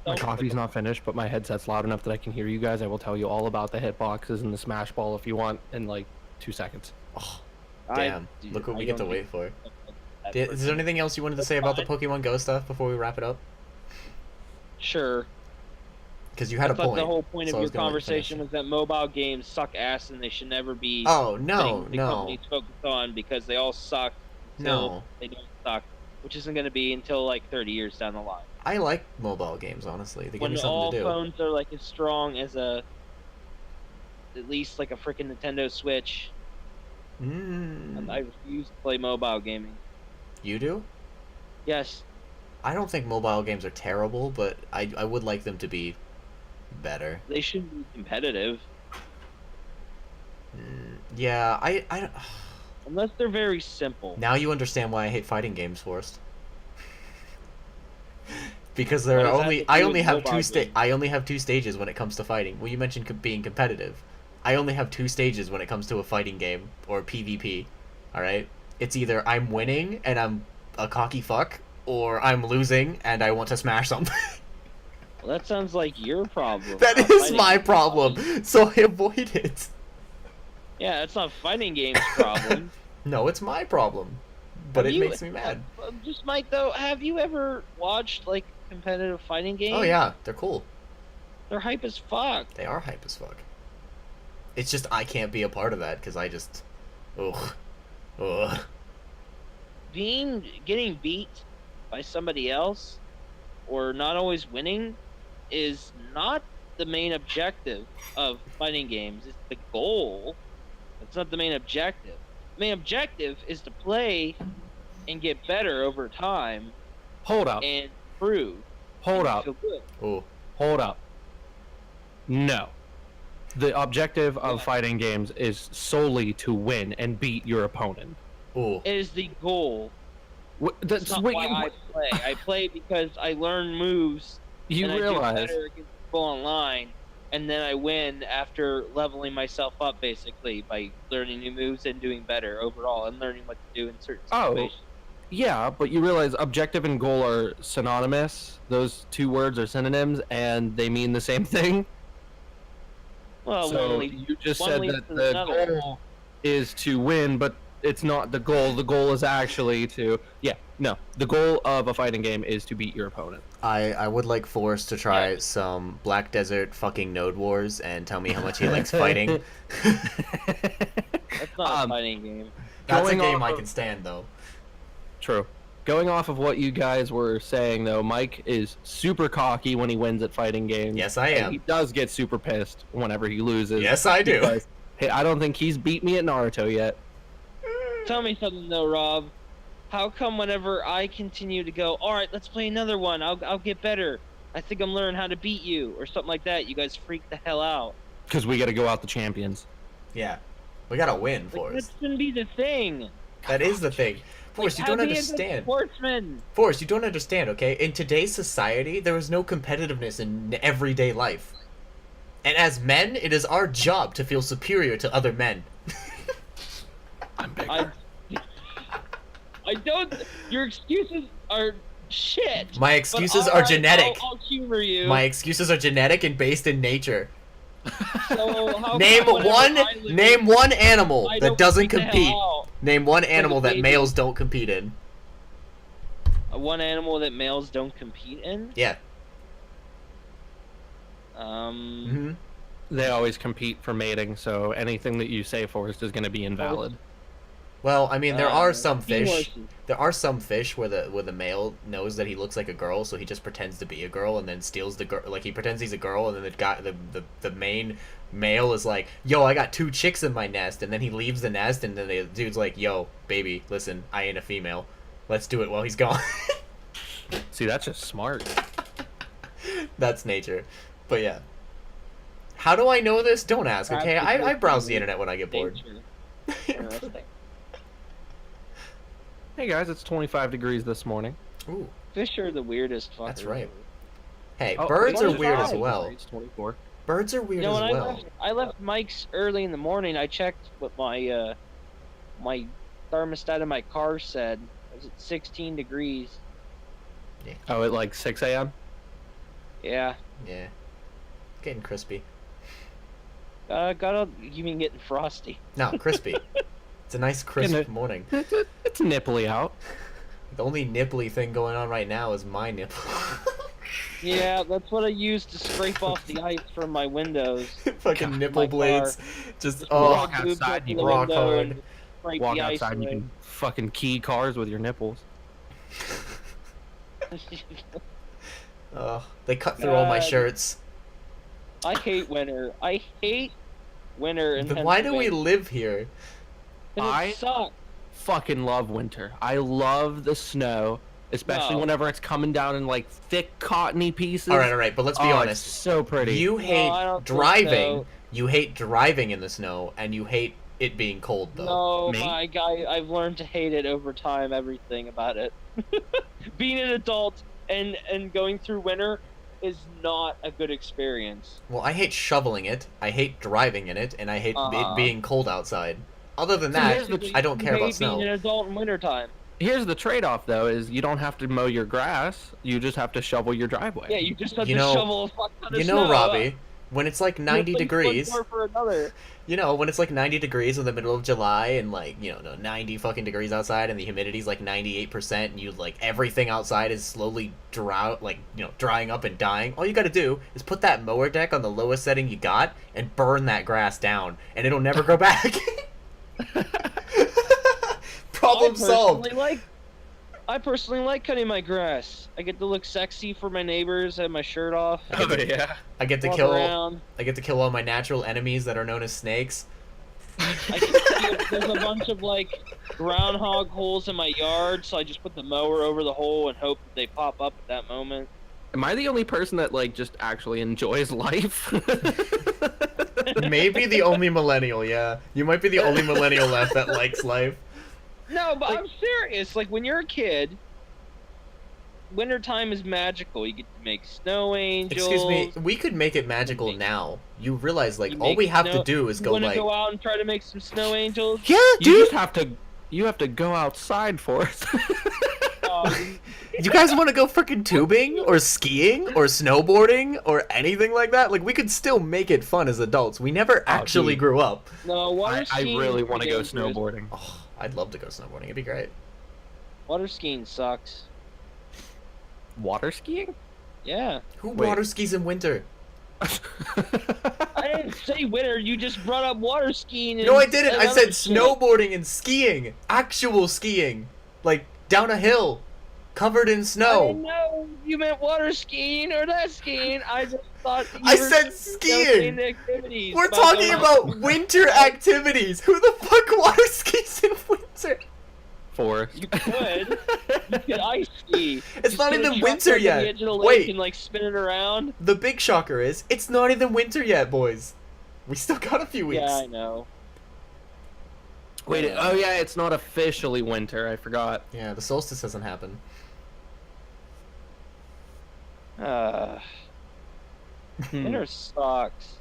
My coffee's not finished, but my headset's loud enough that I can hear you guys. I will tell you all about the hitboxes and the Smash Ball if you want in like 2 seconds. Oh, damn. Look what we get to wait for. Is there anything else you wanted to say about the Pokemon Go stuff before we wrap it up? Sure. Because you had a point. The whole point of your conversation was that mobile games suck ass and they should never be companies focused on because they all suck. No. They don't suck. which isn't going to be until like 30 years down the line. I like mobile games, honestly. They give When me something all to do. phones are like as strong as at least like a freaking Nintendo Switch. I refuse to play mobile gaming. You do? Yes. I don't think mobile games are terrible, but I would like them to be better. They should be competitive. Yeah, I Unless they're very simple. Now you understand why I hate fighting games, Forrest. Because there are I only have two stages when it comes to fighting. Well, you mentioned being competitive. I only have 2 stages when it comes to a fighting game or PvP. All right? It's either I'm winning and I'm a cocky fuck, or I'm losing and I want to smash something. Well, that sounds like your problem. That is my problem. So I avoid it. Yeah, it's not fighting game's problem. No, it's my problem. But it makes me mad. Just Mike, though, have you ever watched like competitive fighting games? Oh yeah, they're cool. They're hype as fuck. They are hype as fuck. It's just I can't be a part of that because I just, ugh. Getting beat by somebody else, or not always winning, is not the main objective of fighting games. It's the goal. It's not the main objective. The main objective is to play and get better over time. Hold up. And improve. Hold up. Feel good. Oh. Hold up. No. The objective of fighting games is solely to win and beat your opponent. Ooh. It is the goal. That's not why I play. I play because I learn moves. You and realize. I do better against people online, and then I win after leveling myself up, basically, by learning new moves and doing better overall, and learning what to do in certain situations. Yeah, but you realize objective and goal are synonymous. Those 2 words are synonyms, and they mean the same thing. Well, so you just said that the goal is to win, but it's not the goal. The goal is actually to... Yeah, no. The goal of a fighting game is to beat your opponent. I would like Forrest to try some Black Desert fucking Node Wars and tell me how much he likes fighting. That's not a fighting game. That's a game I can stand, though. True. Going off of what you guys were saying, though, Mike is super cocky when he wins at fighting games. Yes, I am. And he does get super pissed whenever he loses. Yes, I do. Because, hey, I don't think he's beat me at Naruto yet. Tell me something, though, Rob. How come whenever I continue to go, all right, let's play another one, I'll get better. I think I'm learning how to beat you, or something like that. You guys freak the hell out. Because we got to go out the champions. Yeah. We got to win, Forrest. That shouldn't be the thing. That is the thing. Forrest, you don't understand. Forrest, you don't understand, okay? In today's society, there is no competitiveness in everyday life. And as men, it is our job to feel superior to other men. I'm bigger. I don't... Your excuses are shit. My excuses are genetic. I'll humor you. My excuses are genetic and based in nature. So name one animal that doesn't compete. Name one animal that males don't compete in. One animal that males don't compete in? Yeah. They always compete for mating, so anything that you say, Forrest, is going to be invalid. Well, I mean, there are some fish. There are some fish where the male knows that he looks like a girl, so he just pretends to be a girl and then steals the girl. Like he pretends he's a girl, and then the main male is like, "Yo, I got 2 chicks in my nest," and then he leaves the nest, and then the dude's like, "Yo, baby, listen, I ain't a female. Let's do it while he's gone." See, that's just smart. That's nature, but yeah. How do I know this? Don't ask, okay? I browse the internet when I get bored. Hey guys, it's 25 degrees this morning. Ooh. Fish are the weirdest fuckers. That's right. Hey, birds are weird as well. It's 24. Birds are weird as well. I left Mike's early in the morning. I checked what my my thermostat in my car said. It was at 16 degrees. Yeah. Oh, at like 6 a.m.? Yeah. Yeah. Getting crispy. You mean getting frosty? No, crispy. It's a nice crisp morning. It's nipply out. The only nipply thing going on right now is my nipple. Yeah, that's what I use to scrape off the ice from my windows. Fucking nipple blades. Just walk outside, you rock hard. Walk outside and you can fucking key cars with your nipples. They cut through all my shirts. I hate winter. I hate winter in Then why do we Pennsylvania. live here? It sucks. Fucking love winter. I love the snow, especially whenever it's coming down in like thick cottony pieces. All right, but let's be honest. It's so pretty. You hate I don't think driving. so. You hate driving in the snow, and you hate it being cold, though. No, Me? my guy, I've learned to hate it over time. Everything about it. Being an adult and going through winter is not a good experience. Well, I hate shoveling it. I hate driving in it, and I hate it being cold outside. Other than that, I don't care about snow. Being an adult in wintertime. Here's the trade-off, though: is you don't have to mow your grass. You just have to shovel your driveway. Yeah, you just have to shovel a fuck ton of snow. Robbie, when it's like 90 degrees, for another. when it's like 90 degrees in the middle of July and like, 90 fucking degrees outside and the humidity's like 98% and you like everything outside is slowly drying up and dying, all you gotta do is put that mower deck on the lowest setting you got and burn that grass down and it'll never grow back. Problem solved. I personally like cutting my grass. I get to look sexy for my neighbors. I have my shirt off. Oh yeah. I get to Walk kill. around. I get to kill all my natural enemies that are known as snakes. There's a bunch of like groundhog holes in my yard, so I just put the mower over the hole and hope that they pop up at that moment. Am I the only person that like just actually enjoys life? Maybe the only millennial. Yeah, you might be the only millennial left that likes life. No, but I'm serious. Like, when you're a kid, wintertime is magical. You get to make snow angels. Excuse me, we could make it magical now. You realize, like, all we have to do is go, like... You want to go out and try to make some snow angels? Yeah, dude! You have to go outside for it. You guys want to go freaking tubing, or skiing, or snowboarding, or anything like that? Like, we could still make it fun as adults. We never actually grew up. No, water I skiing really is want to go dangerous. snowboarding. Oh, I'd love to go snowboarding. It'd be great. Water skiing sucks. Water skiing? Yeah. Who water skis in winter? I didn't say winter. You just brought up water skiing. No, I didn't. I said shit. snowboarding and skiing. Actual skiing. Like, down a hill. Covered in I snow. didn't know you meant water skiing or that skiing. I just thought you I were said skiing. Activities. We're talking about winter activities. Who the fuck water skis in winter? Forest. You could. You could ice ski. It's not Just get a even truck winter up to yet. the edge of the lake Wait. and like spin it around. The big shocker is, it's not even winter yet, boys. We still got a few weeks. Yeah, I know. Wait, oh yeah, it's not officially winter. I forgot. Yeah, the solstice hasn't happened. Winter sucks.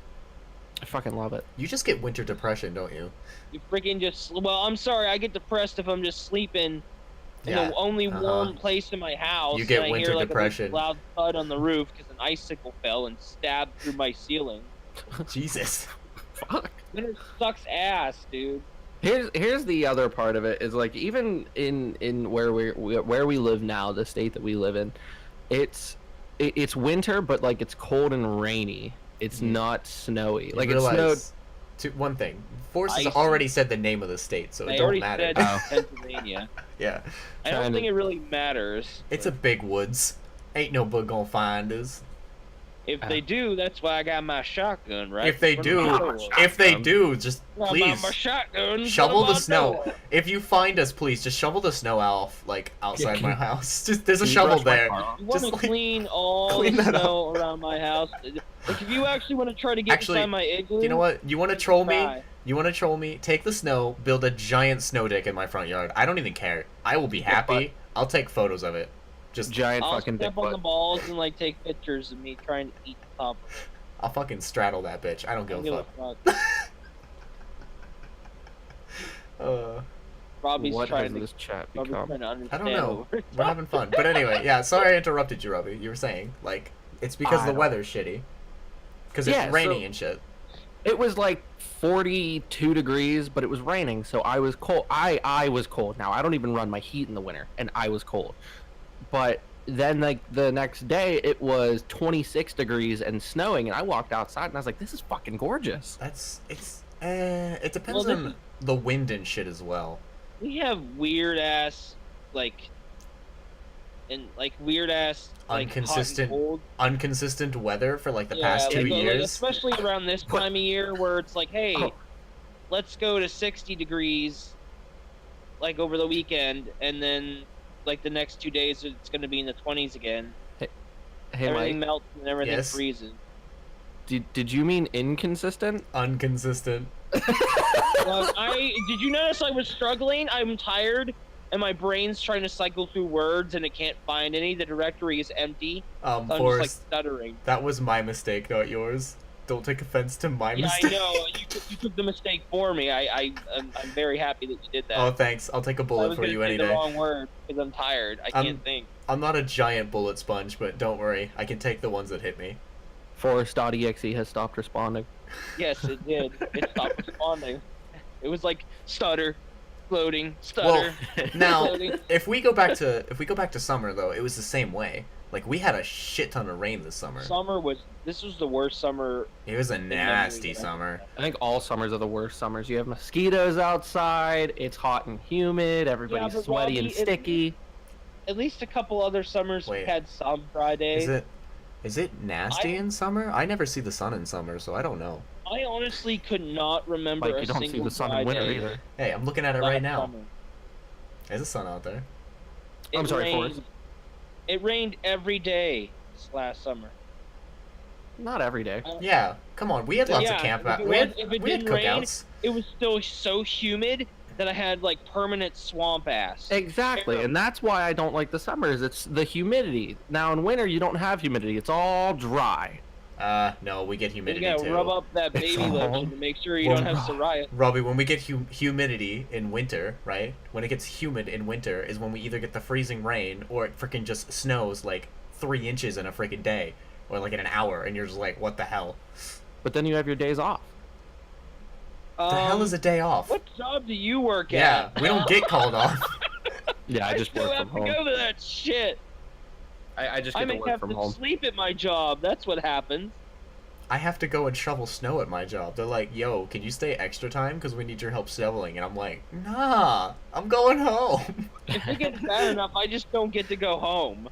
I fucking love it. You just get winter depression, don't you? You freaking just. Well, I'm sorry. I get depressed if I'm just sleeping in Yeah, the only warm place in my house. You get and I winter hear, like, depression. A big loud thud on the roof because an icicle fell and stabbed through my ceiling. Jesus. Fuck. Winter sucks ass, dude. Here's the other part of it is like even in where we live now, the state that we live in, it's winter, but like it's cold and rainy. It's not snowy. Like it snowed. One thing, Force has already said the name of the state, so it don't matter. Said Pennsylvania. Yeah. I don't think it really matters. It's a big woods. Ain't no bug gonna find us. If they do, that's why I got my shotgun, right? If they do, just please my shotgun, shovel the snow. If you find us, please just shovel the snow off, like outside my house. Just there's a shovel there. You want to clean all the snow around my house. Like if you actually want to try to get inside my igloo. You know what? You want to troll me? You want to troll me? Take the snow, build a giant snow dick in my front yard. I don't even care. I will be happy. I'll take photos of it. Just giant I'll fucking step dick on the balls and like take pictures of me trying to eat the top. I'll fucking straddle that bitch. I don't give a fuck. Robbie's what trying has to, this chat Robbie's become? trying to understand. I don't know. We're having fun. But anyway, yeah, sorry I interrupted you, Robbie. You were saying, like, it's because the weather's shitty. Because it's raining and shit. It was like 42 degrees, but it was raining, so I was cold. I was cold. Now, I don't even run my heat in the winter, and I was cold. But then, like, the next day, it was 26 degrees and snowing, and I walked outside, and I was like, this is fucking gorgeous. It depends on the wind and shit as well. We have weird-ass, like, and like weird ass like inconsistent weather for like the past 2 years. Like, especially around this time of year where it's like, hey, let's go to 60 degrees like over the weekend, and then like the next 2 days it's going to be in the 20s again. Hey, everything Mike. melts and everything freezes. Did you mean inconsistent? Inconsistent. Did you notice I was struggling? I'm tired, and my brain's trying to cycle through words, and it can't find any. The directory is empty. So I'm just like stuttering. That was my mistake, not yours. Don't take offense to my mistake. Yeah, I know. You took the mistake for me. I'm very happy that you did that. Oh, thanks. I'll take a bullet for you any day. I was going to say the wrong word because I'm tired. I can't think. I'm not a giant bullet sponge, but don't worry. I can take the ones that hit me. Forest.exe has stopped responding. Yes, it did. It stopped responding. It was like stutter, loading, stutter. Well, now, if we go back to summer though, it was the same way. Like we had a shit ton of rain this summer. This was the worst summer. It was a nasty summer. I think all summers are the worst summers. You have mosquitoes outside. It's hot and humid. Everybody's sweaty and sticky. At least a couple other summers we had some dry days. Is it nasty in summer? I never see the sun in summer, so I don't know. I honestly could not remember a single you don't see the sun in winter either. Hey, I'm looking at it right now. There's a sun out there. I'm sorry, Forrest. It rained every day this last summer. Not every day. Yeah, come on. We had lots of camp out. We had cookouts. It was still so humid that I had like permanent swamp ass. Exactly, and that's why I don't like the summers. It's the humidity. Now in winter you don't have humidity. It's all dry. No, we get humidity too. You gotta rub up that baby lotion to make sure you don't have psoriasis. Robbie, when we get humidity in winter, right? When it gets humid in winter is when we either get the freezing rain or it freaking just snows like 3 inches in a freaking day. Or like in an hour, and you're just like, what the hell? But then you have your days off. The hell is a day off? What job do you work at? Yeah, we don't get called off. Yeah, I just work from home. I have to go to that shit. I just get to work from home. I have to sleep at my job. That's what happens. I have to go and shovel snow at my job. They're like, yo, can you stay extra time? Because we need your help shoveling. And I'm like, nah, I'm going home. If it gets bad enough, I just don't get to go home.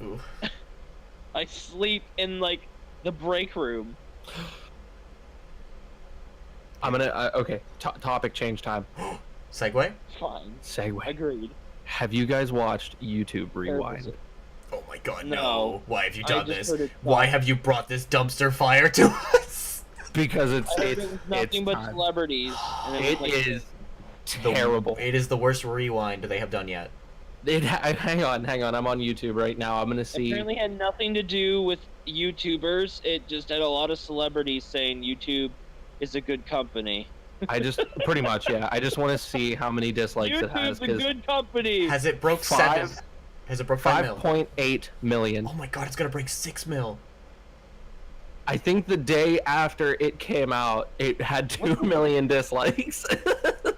Ooh. I sleep in, like, the break room. I'm gonna, okay, topic change time. Segue? Fine. Segue. Agreed. Have you guys watched YouTube Rewind? Oh my god, no. Why have you done this? Why have you brought this dumpster fire to us? Because it's nothing but celebrities. It is terrible. It is the worst rewind they have done yet. Hang on. I'm on YouTube right now. I'm gonna see. It apparently had nothing to do with YouTubers. It just had a lot of celebrities saying YouTube is a good company. I just pretty much, yeah. I just want to see how many dislikes YouTube's it has. YouTube's a good company. Has it broke 7? Has it broke 5.8 million? Oh my god, it's gonna break 6 mil. I think the day after it came out, it had 2 million dislikes.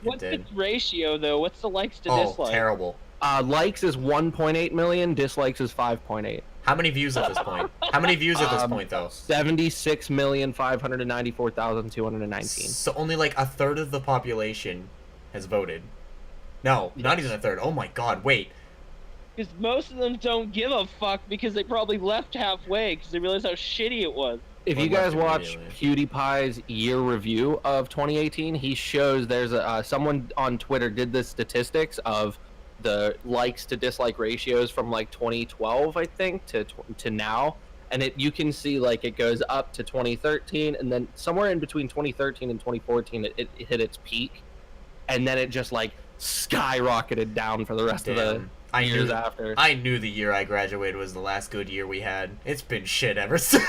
What's its ratio though? What's the likes to dislikes? Oh, terrible. Likes is 1.8 million, dislikes is 5.8. How many views at this point? How many views at this point, though? 76,594,219. So only like a third of the population has voted. No, not even a third. Oh my god, wait. Because most of them don't give a fuck because they probably left halfway because they realized how shitty it was. If you guys watch PewDiePie's year review of 2018, he shows there's someone on Twitter did the statistics of the likes to dislike ratios from like 2012, I think, to now, and you can see like it goes up to 2013, and then somewhere in between 2013 and 2014, it hit its peak, and then it just like skyrocketed down for the rest of the years after. I knew the year I graduated was the last good year we had. It's been shit ever since.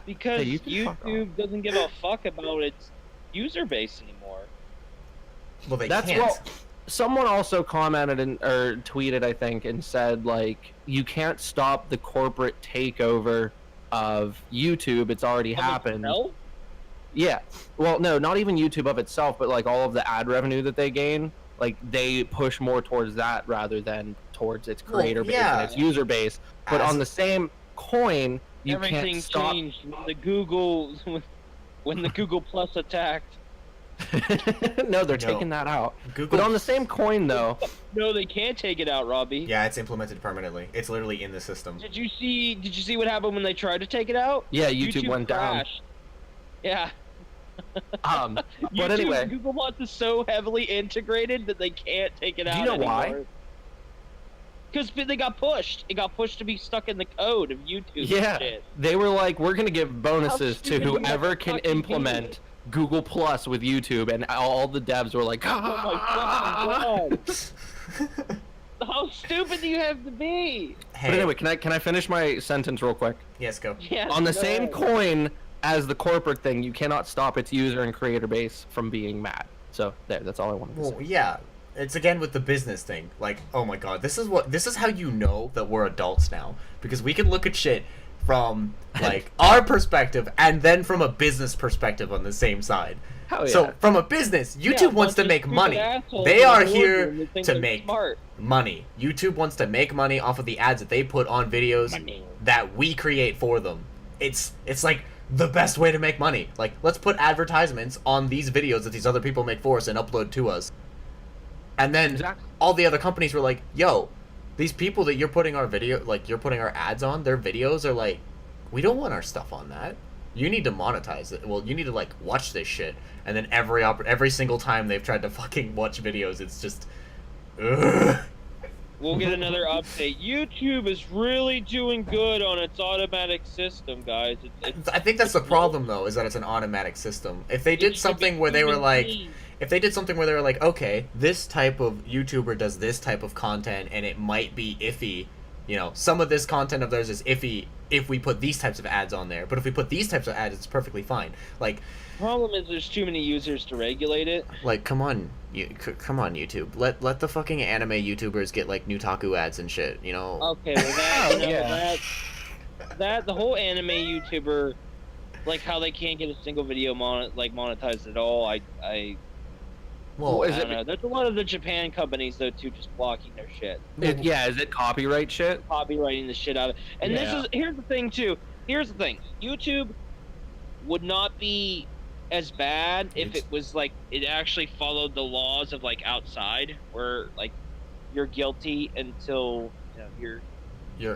Because YouTube doesn't give a fuck about its user base anymore. Well, they can't. Someone also commented or tweeted, I think, and said, like, you can't stop the corporate takeover of YouTube. It's already happened. Itself? Yeah. Well, no, not even YouTube of itself, but, like, all of the ad revenue that they gain, like, they push more towards that rather than towards its creator base and its user base. But on the same coin, you can't stop... Everything changed when the Google Plus attacked. No, they're No. taking that out. Google. But on the same coin, though. No, they can't take it out, Robbie. Yeah, it's implemented permanently. It's literally in the system. Did you see what happened when they tried to take it out? Yeah, YouTube went crashed. Down. Yeah. But anyway, Google Plus is so heavily integrated that they can't take it out. Do you know anymore. why? Because they got pushed. It got pushed to be stuck in the code of YouTube. Yeah, And shit. they were like, we're gonna give bonuses to stupid you whoever have to can fucking implement Google Plus with YouTube, and all the devs were like, Oh my fucking god! How stupid do you have to be? Hey. But anyway, can I finish my sentence real quick? Yes, go. Yeah. On the go same ahead. coin as the corporate thing, you cannot stop its user and creator base from being mad. So that's all I wanted to Well, say. yeah. It's again with the business thing. Like, oh my god, this is how you know that we're adults now, because we can look at shit from like our perspective and then from a business perspective on the same side. Hell yeah. So from a business, YouTube wants to make money. They are here to make money. YouTube wants to make money off of the ads that they put on videos that we create for them. It's like the best way to make money. Like, let's put advertisements on these videos that these other people make for us and upload to us. And then Exactly. all the other companies were like, yo, these people that you're putting our you're putting our ads on, their videos are like, we don't want our stuff on that. You need to monetize it. Well, you need to like watch this shit. And then every single time they've tried to fucking watch videos, it's just, ugh. We'll get another update. YouTube is really doing good on its automatic system, guys. I think that's the problem though, is that it's an automatic system. If they did something where they were like, okay, this type of YouTuber does this type of content and it might be iffy, you know, some of this content of theirs is iffy if we put these types of ads on there, but if we put these types of ads, it's perfectly fine. Like, problem is there's too many users to regulate it. like, come on, YouTube. Let the fucking anime YouTubers get like Nutaku ads and shit, you know. Okay, well that, you know, Yeah. that the whole anime YouTuber, like how they can't get a single video monetized at all. I Well, Is don't it- know. There's a lot of the Japan companies though too, just blocking their shit, Is it copyright shit? copywriting the shit out of it. And Yeah. here's the thing too. Here's the thing. YouTube would not be as bad if it was like it actually followed the laws of like outside, where like you're guilty until you're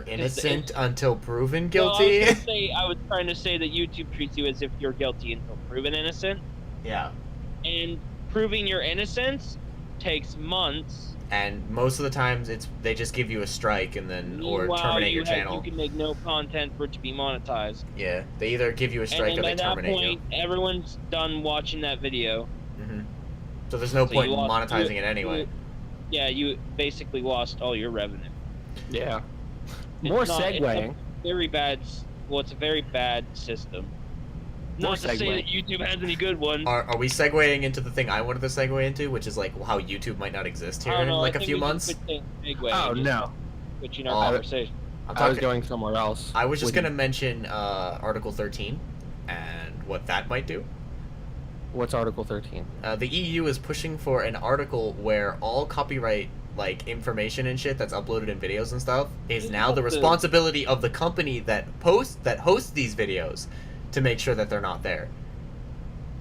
innocent until proven No, guilty. I was trying to say that YouTube treats you as if you're guilty until proven innocent, Yeah. and proving your innocence takes months. And most of the times they just give you a strike and then or Meanwhile, terminate your you channel. can make no content for it to be monetized. Yeah, they either give you a strike And or then they by that terminate point, everyone's done watching that video. you. So there's no So point you in lost- monetizing it anyway. Yeah, you basically lost all your revenue. Yeah. It's More not- it's a segueing. very bad. Well, it's a very bad system. More Not to say segue. that YouTube has any good ones. Are we segueing into the thing I wanted to segue into, which is like how YouTube might not exist here I don't in know, like I a think few we can months? switch things segue Oh and just no, switch in our Oh. conversation. I'm I was talking- going somewhere else. I was just with gonna you. mention Article 13 and what that might do. What's Article 13? The EU is pushing for an article where all copyright like information and shit that's uploaded in videos and stuff is now the responsibility of the company that hosts these videos to make sure that they're not there.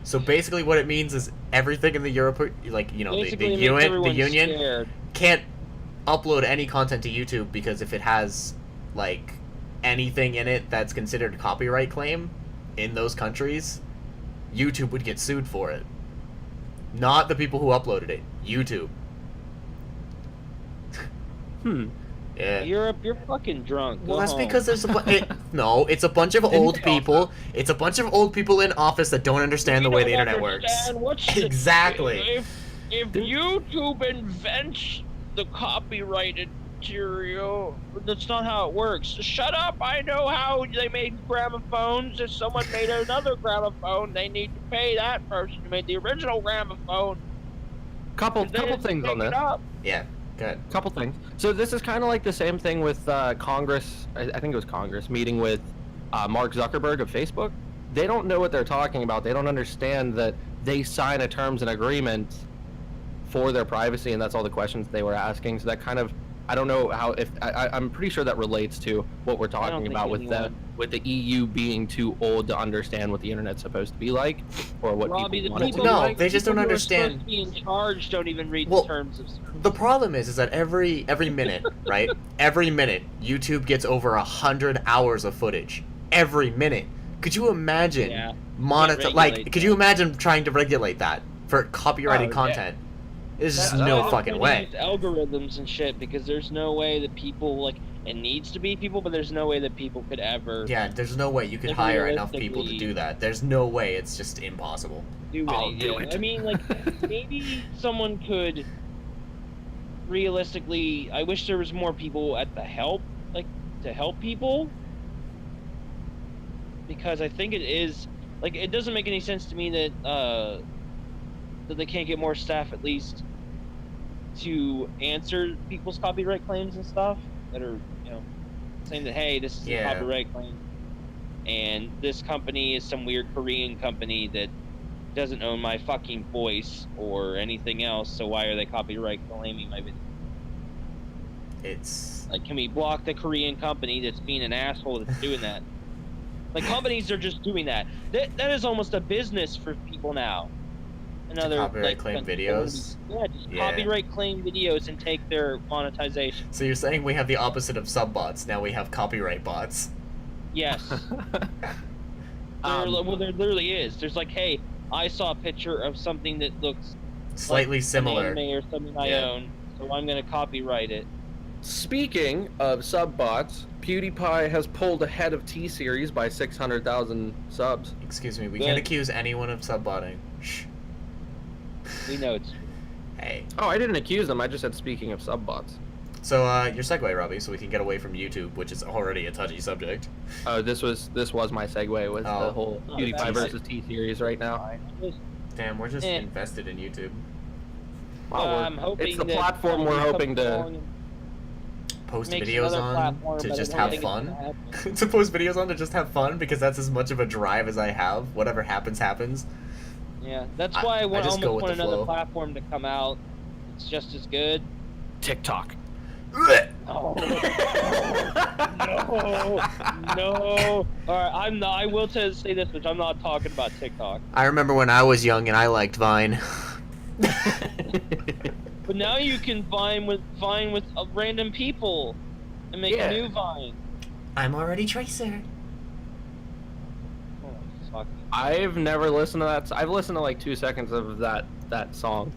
So basically what it means is everything in the Europe, like, you know, the Basically, it makes everyone union scared. can't upload any content to YouTube, because if it has like anything in it that's considered a copyright claim in those countries, YouTube would get sued for it. Not the people who uploaded it. YouTube. Yeah. Europe, you're fucking drunk. Well, Go that's home. because there's no, it's a bunch of old people. It's a bunch of old people in office that don't understand the way the internet works. Exactly. If YouTube invents the copyrighted material, that's not how it works. Shut up! I know how they made gramophones. If someone made another gramophone, they need to pay that person who made the original gramophone. Couple They didn't things on pick it this. up. Yeah. Good. Couple things. So this is kind of like the same thing with Congress. I think it was Congress meeting with Mark Zuckerberg of Facebook. They don't know what they're talking about. They don't understand that they sign a terms and agreement for their privacy, and that's all the questions they were asking. So that kind of, I don't know how, if I'm pretty sure that relates to what we're I don't talking think about with anyone- them. with the EU being too old to understand what the internet's supposed to be like, or what Robbie, people the want it to people, be No, like. they just don't people who are supposed understand. to be in charge don't even read Well, the terms of service. The problem is that every minute, right? Every minute, YouTube gets over 100 hours of footage. Every minute. Could you imagine Yeah, could you imagine trying to regulate that for copyrighted Oh, content? There's just Yeah, no They're fucking trying to way. use algorithms and shit, because there's no way that people, like, it needs to be people, but there's no way that people could ever Yeah, there's no way you could Like, hire enough people to realistically- do that. There's no way. It's just impossible. do I'll anything. do it. I mean, like, maybe someone could realistically. I wish there was more people at the help, like, to help people, because I think it is like it doesn't make any sense to me that that they can't get more staff at least to answer people's copyright claims and stuff that are, saying that, hey, this is Yeah. a copyright claim, and this company is some weird Korean company that doesn't own my fucking voice or anything else, so why are they copyright claiming my video? It's Like, can we block the Korean company that's being an asshole that's doing that? Like, companies are just doing that. That is almost a business for people now. Another copyright claim videos? Yeah, just Yeah. copyright claim videos and take their monetization. so you're saying we have the opposite of sub bots. Now we have copyright bots. Yes. Um, Well, there literally is. There's like, hey, I saw a picture of something that looks Slightly like similar. an anime or something I Yeah. own, so I'm gonna copyright it. Speaking of sub bots, PewDiePie has pulled ahead of T-Series by 600,000 subs. Excuse me, we Good. can't accuse anyone of subbotting. Shh. We know it's Hey. Oh, I didn't accuse them. I just said speaking of sub bots. So, your segue, Robbie, so we can get away from YouTube, which is already a touchy subject. This was my segue with Oh. the whole Oh, PewDiePie that's- versus T-Series right now. Damn, we're just Eh. invested in YouTube. Well, I'm hoping it's the that platform we're somebody hoping comes to. along and Post makes videos another on platform, to but I just don't have think it's fun. gonna happen. To post videos on to just have fun, because that's as much of a drive as I have. Whatever happens, happens. Yeah, that's I- why I I just go almost with want the another flow. platform to come out. It's just as good. TikTok. Oh. No. All right, I'm not. I will say this, which I'm not talking about TikTok. I remember when I was young and I liked Vine. But now you can Vine with random people and make Yeah. a new Vine. I'm already Tracer. Oh, fuck. I've never listened to that. I've listened to like 2 seconds of that song,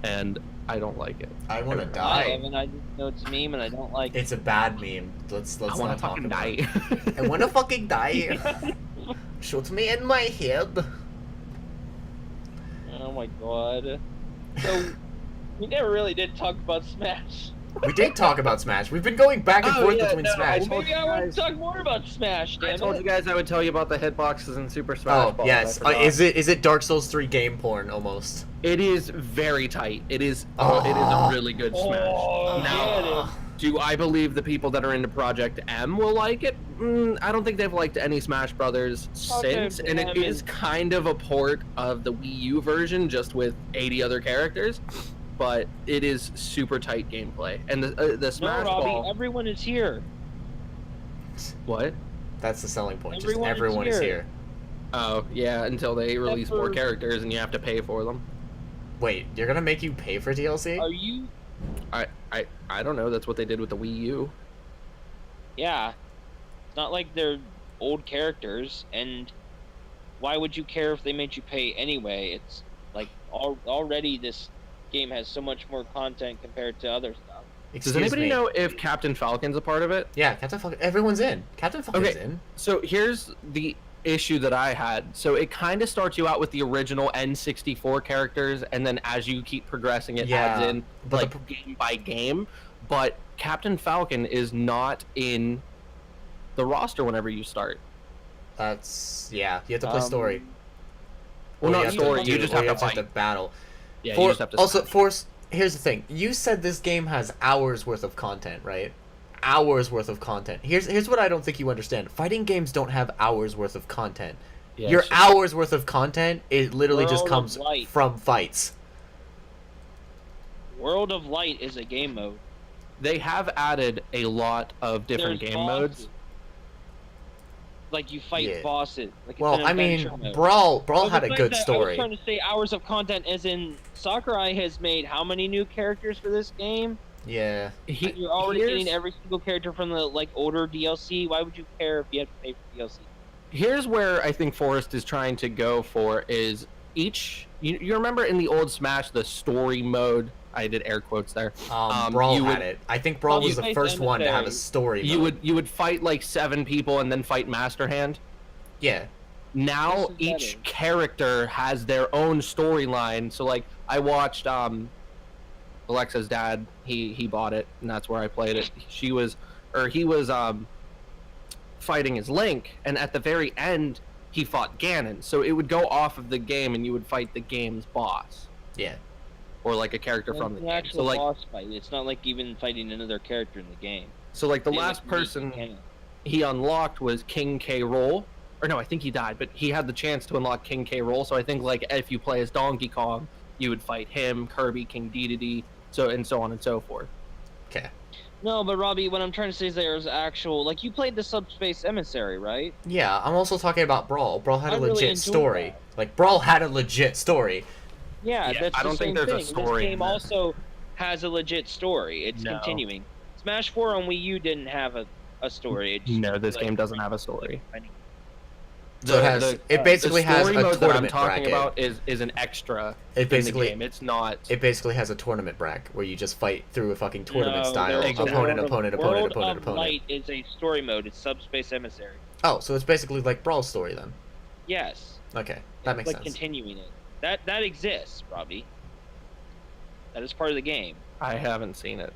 and I don't like it. I want to I die. haven't. I just know it's a meme and I don't like it. It's a bad meme. Let's I not want to talk fucking about die. it. I want to fucking die. Shoot me in my head. Oh my god. So we never really did talk about Smash. We did talk about Smash. We've been going back and Oh, forth yeah, between no, Smash. I told Maybe you I want guys- to talk more about Smash. I Damn told you it. guys I would tell you about the hitboxes in Super Smash Oh Bros. yes, I forgot. is it Dark Souls 3 game porn almost? It is very tight. It is. Oh. It is a really good Smash. Oh, Now, yeah, it is. do I believe the people that are into Project M will like it? I don't think they've liked any Smash Brothers since, and it M is is- kind of a port of the Wii U version, just with 80 other characters. But it is super tight gameplay, and the No, Smash Robbie, Ball. everyone is here. What? That's the selling point. Just Everyone is everyone is here. here. Oh yeah, until they release more for- characters and you have to pay for them. Wait, you're gonna make you pay for DLC? Are you? I don't know. That's what they did with the Wii U. Yeah. It's not like they're old characters, and why would you care if they made you pay anyway? It's like already this game has so much more content compared to other stuff. Excuse Does anybody me. know if Captain Falcon's a part of it? Yeah, Captain Falcon. Everyone's in. Captain Falcon's Okay. in. So here's the issue that I had. So it kind of starts you out with the original N64 characters, and then as you keep progressing, it Yeah, adds in but like game by game. But Captain Falcon is not in the roster whenever you start. That's yeah. You have to play story. Well, Or not you have story. to You do- just or have to have to fight. battle. Yeah, For, you just have to. also, Force. Here's the thing. You said this game has hours worth of content, right? Hours worth of content. Here's what I don't think you understand. Fighting games don't have hours worth of content. Yeah, Your it's just- hours worth of content, it literally just World of comes Light. from fights. World of Light is a game mode. They have added a lot of different There's game bosses. modes. like you fight bosses. Like well, it's an I mean, mode. Brawl So had a good I story. was trying to say hours of content, as in Sakurai has made how many new characters for this game? Yeah. And you're already getting every single character from the like older DLC. Why would you care if you have to pay for DLC? Here's where I think Forrest is trying to go for is you remember in the old Smash the story mode. I did air quotes there. Brawl had it. I think Brawl was the first one to have a story mode. You would fight like 7 people and then fight Master Hand. Yeah. Now each character has their own storyline. So like I watched Alexa's dad, he bought it and that's where I played it. He was fighting as Link, and at the very end he fought Ganon. So it would go off of the game and you would fight the game's boss. Yeah. Or like a character from the game. Actual so like boss fight. It's not like even fighting another character in the game. So like the last person he unlocked was King K. Rool. Or no, I think he died, but he had the chance to unlock King K. Rool. So I think like if you play as Donkey Kong, you would fight him, Kirby, King Dedede, so on and so forth. Okay. No, but Robbie, what I'm trying to say is there's actual, like, you played the Subspace Emissary, right? Yeah, I'm also talking about Brawl. Brawl had a legit story. That. Like, Brawl had a legit story. Yeah, that's I don't think there's a story. This game also has a legit story. It's continuing. Smash 4 on Wii U didn't have a story. No, this game doesn't have a story. So it basically has a tournament that I'm talking about is an extra. It basically in the game. It's not. It basically has a tournament bracket where you just fight through a fucking tournament style opponent. World of Light is a story mode. It's Subspace Emissary. Oh, so it's basically like Brawl's story then. Yes. Okay, that makes sense. Continuing it. That exists, Robbie. That is part of the game. I haven't seen it.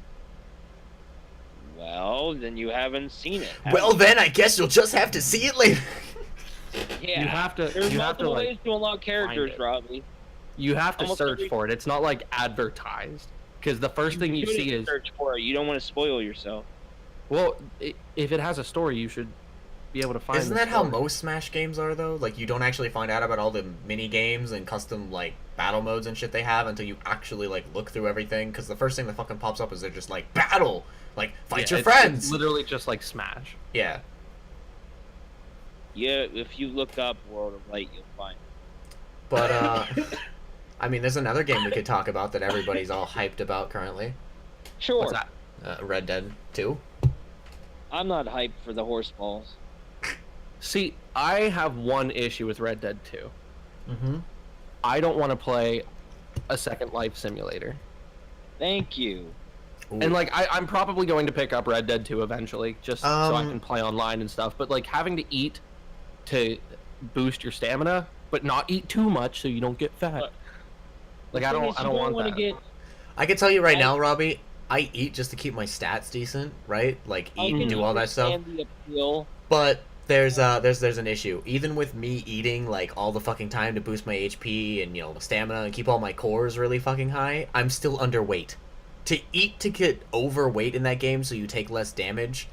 Well, then you haven't seen it. Well, then I guess you'll just have to see it later. Yeah, you have to. There's multiple ways to unlock characters, Robbie. You have to search for it. It's not like advertised, because the first thing you see is search for it. You don't want to spoil yourself. Well, if it has a story, you should be able to find. Isn't that how most Smash games are though? Like you don't actually find out about all the mini games and custom like battle modes and shit they have until you actually like look through everything. Because the first thing that fucking pops up is they're just like battle, like fight your friends. It's literally just like Smash. Yeah. Yeah, if you look up World of Light, you'll find it. But, I mean, there's another game we could talk about that everybody's all hyped about currently. Sure. What's that? Red Dead 2. I'm not hyped for the horse balls. See, I have one issue with Red Dead 2. Mm-hmm. I don't want to play a Second Life simulator. Thank you. Ooh. And like I'm probably going to pick up Red Dead 2 eventually, just so I can play online and stuff. But like having to eat to boost your stamina, but not eat too much so you don't get fat. Like I don't want that. I can tell you right now, Robbie, I eat just to keep my stats decent, right? Like eat and do all that stuff. But there's an issue. Even with me eating like all the fucking time to boost my HP and the stamina and keep all my cores really fucking high, I'm still underweight. To eat to get overweight in that game so you take less damage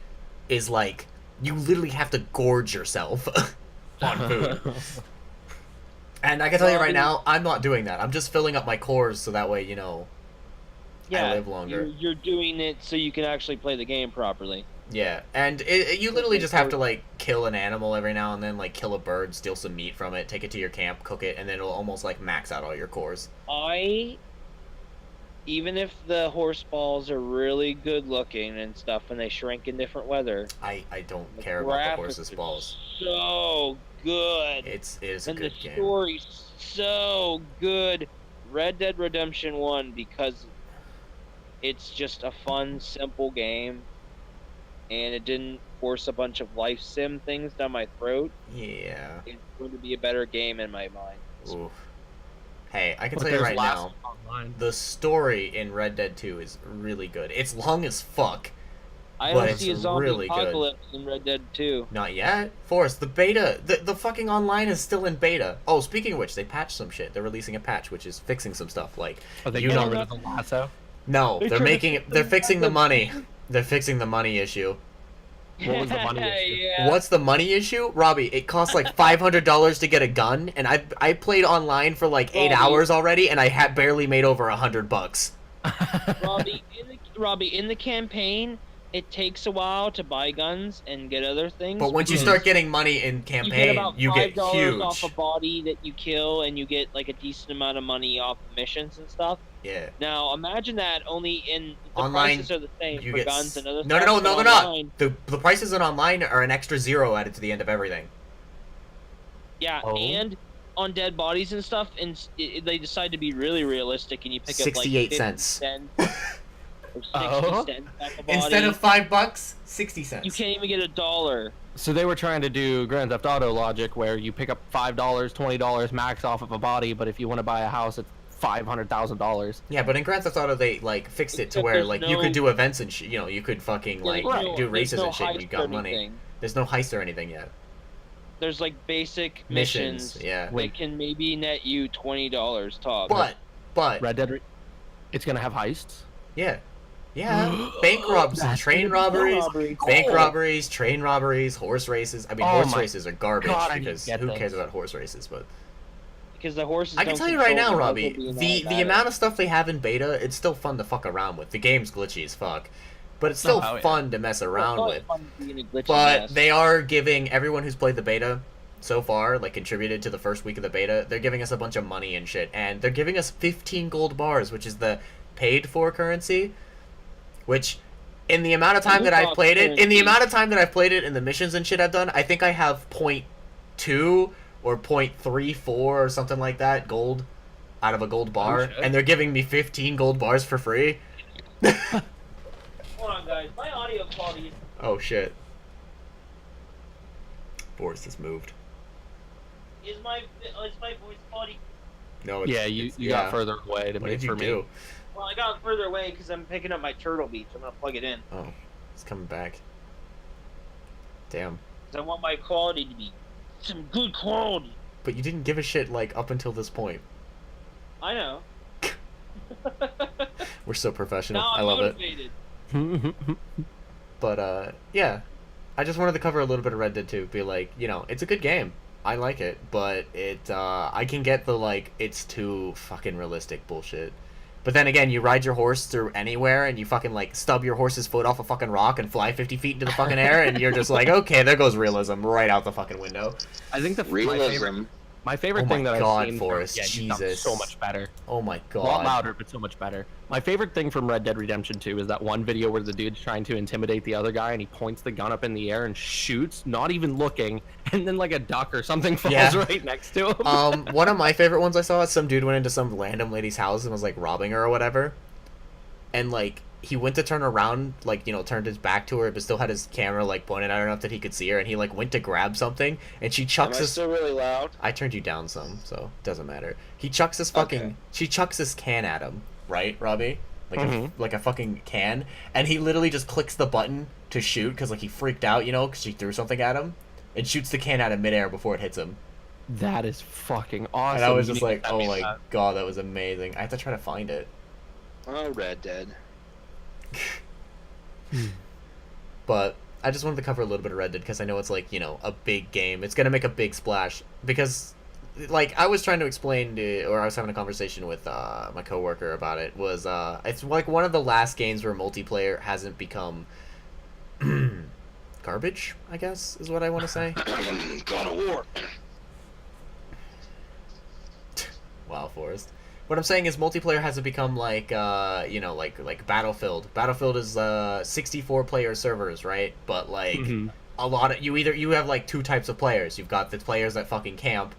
is like you literally have to gorge yourself on food. And I can tell you right now, I'm not doing that. I'm just filling up my cores so that way, I live longer. You're doing it so you can actually play the game properly. Yeah, and you literally just have to like kill an animal every now and then, like kill a bird, steal some meat from it, take it to your camp, cook it, and then it'll almost like max out all your cores. Even if the horse balls are really good looking and stuff and they shrink in different weather, I don't care about the horse's balls. So good. It is a good game. And the story's so good. Red Dead Redemption 1, because it's just a fun, simple game and it didn't force a bunch of life sim things down my throat. Yeah. It's going to be a better game in my mind. Oof. Hey, I can tell you right now, the story in Red Dead 2 is really good. It's long as fuck, I don't see a zombie apocalypse in Red Dead 2. Not yet. Forrest, the beta, the fucking online is still in beta. Oh, speaking of which, they patched some shit. They're releasing a patch which is fixing some stuff. Like, they got rid of the lasso? No, they're fixing the money. They're fixing the money issue. What was the money issue? Yeah. What's the money issue? Robbie, it costs like $500 to get a gun, and I played online for like 8 hours already, and I had barely made over $100. Robbie, in the campaign, it takes a while to buy guns and get other things. But once you start getting money in campaign, you get about $5 huge. off a body that you kill, and you get like a decent amount of money off of missions and stuff. Yeah. Now imagine that only in the online, prices are the same for guns and other No, stuff. no, they're not. The prices in online are an extra 0 added to the end of everything. Yeah, and on dead bodies and stuff, and they decide to be really realistic, and you pick up like 68 cents. Or 60 cents back a body. Instead of $5, 60 cents. You can't even get $1. So they were trying to do Grand Theft Auto logic, where you pick up $5, $20 max off of a body, but if you want to buy a house, it's $500,000. Yeah, but in Grand Theft Auto, they like fixed it to where like you could do events and you know, you could fucking like do races and shit, and you got money. There's no heist or anything yet. There's like basic missions. Yeah. That can maybe net you $20 top. But Red Dead, it's gonna have heists. Yeah. Yeah, bank robs, train robberies, train robberies, horse races. I mean, horse races are garbage because who cares about horse races? But because the horses. I can tell you right now, Robbie, the amount of stuff they have in beta, it's still fun to fuck around with. The game's glitchy as fuck, but it's still fun to mess around with. But they are giving everyone who's played the beta so far, like contributed to the first week of the beta, they're giving us a bunch of money and shit, and they're giving us 15 gold bars, which is the paid for currency. Which, in the amount of time that I've played it, and the missions and shit I've done, I think I have 0.2 or 0.34 or something like that gold out of a gold bar, and they're giving me 15 gold bars for free. Hold on, guys. My audio quality is... Oh, shit. Boris has moved. Is my voice quality... No, you got further away to make for me. Well, I got further away because I'm picking up my Turtle Beach. I'm gonna plug it in. Oh, it's coming back. Damn. Because I want my quality to be some good quality. But you didn't give a shit, like, up until this point. I know. We're so professional. Now I love motivated. it. But, yeah. I just wanted to cover a little bit of Red Dead 2. Be like, you know, it's a good game. I like it. But I can get the, like, it's too fucking realistic bullshit. But then again, you ride your horse through anywhere, and you fucking, like, stub your horse's foot off a fucking rock and fly 50 feet into the fucking air, and you're just like, okay, there goes realism right out the fucking window. I think realism. My favorite thing that I've seen Forrest, Jesus. so much better. Oh my god. A lot louder, but so much better. My favorite thing from Red Dead Redemption 2 is that one video where the dude's trying to intimidate the other guy, and he points the gun up in the air and shoots, not even looking, and then like a duck or something falls right next to him. One of my favorite ones I saw is some dude went into some random lady's house and was like robbing her or whatever, and like he went to turn around, like, you know, turned his back to her, but still had his camera like pointed at her enough that he could see her, and he like went to grab something, and she chucks Am I still really loud? I turned you down some, so it doesn't matter. He chucks this fucking she chucks this can at him, right, Robbie? Like a fucking can, and he literally just clicks the button to shoot because like he freaked out, you know, because she threw something at him, and shoots the can out of midair before it hits him. That is fucking awesome. And I was just like, oh my god, that was amazing. I have to try to find it. Oh, Red Dead. But I just wanted to cover a little bit of Red Dead because I know it's like, you know, a big game. It's gonna make a big splash because, like, I was trying to explain to, or I was having a conversation with my coworker about it. Was it's like one of the last games where multiplayer hasn't become garbage, I guess is what I want to say. God of War. Wow, Forrest. What I'm saying is multiplayer hasn't become like, you know, like Battlefield. Battlefield is 64 player servers, right? But like a lot of you have like two types of players. You've got the players that fucking camp,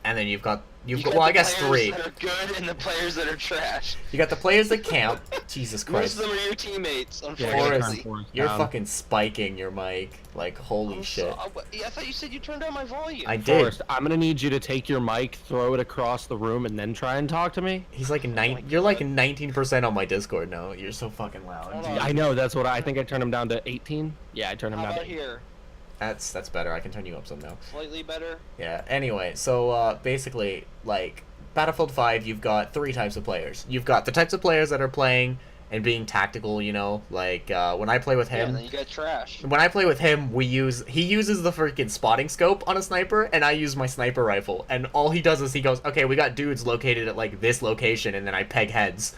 and then you've got well, I guess three. That are good and the players that are trash. You got the players that camp. Jesus Christ. Most of them are your teammates, unfortunately. You're fucking spiking your mic. Like, holy shit. I thought you said you turned down my volume. I did. Forrest, I'm gonna need you to take your mic, throw it across the room, and then try and talk to me. He's like you're like 19% on my Discord now. You're so fucking loud. I know, that's what I think I turned him down to 18. Yeah, I turned him down to 18. Here? That's better. I can turn you up some now. Slightly better? Yeah, anyway, so basically, like, Battlefield 5, you've got three types of players. You've got the types of players that are playing and being tactical, you know, like, when I play with him... Yeah, and then you got trash. When I play with him, he uses the freaking spotting scope on a sniper, and I use my sniper rifle. And all he does is he goes, okay, we got dudes located at, like, this location, and then I peg heads.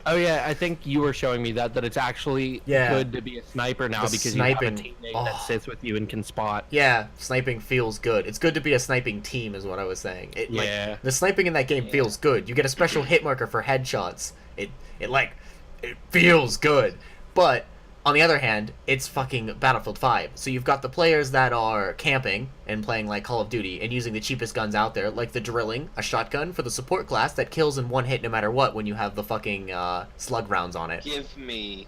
Oh yeah, I think you were showing me that it's actually good to be a sniper now because you have a teammate that sits with you and can spot. Yeah, sniping feels good. It's good to be a sniping team, is what I was saying. Like, the sniping in that game feels good. You get a special hit marker for headshots. It feels good. But on the other hand, it's fucking Battlefield 5. So you've got the players that are camping and playing like Call of Duty and using the cheapest guns out there, like the drilling, a shotgun for the support class that kills in one hit no matter what when you have the fucking slug rounds on it. Give me.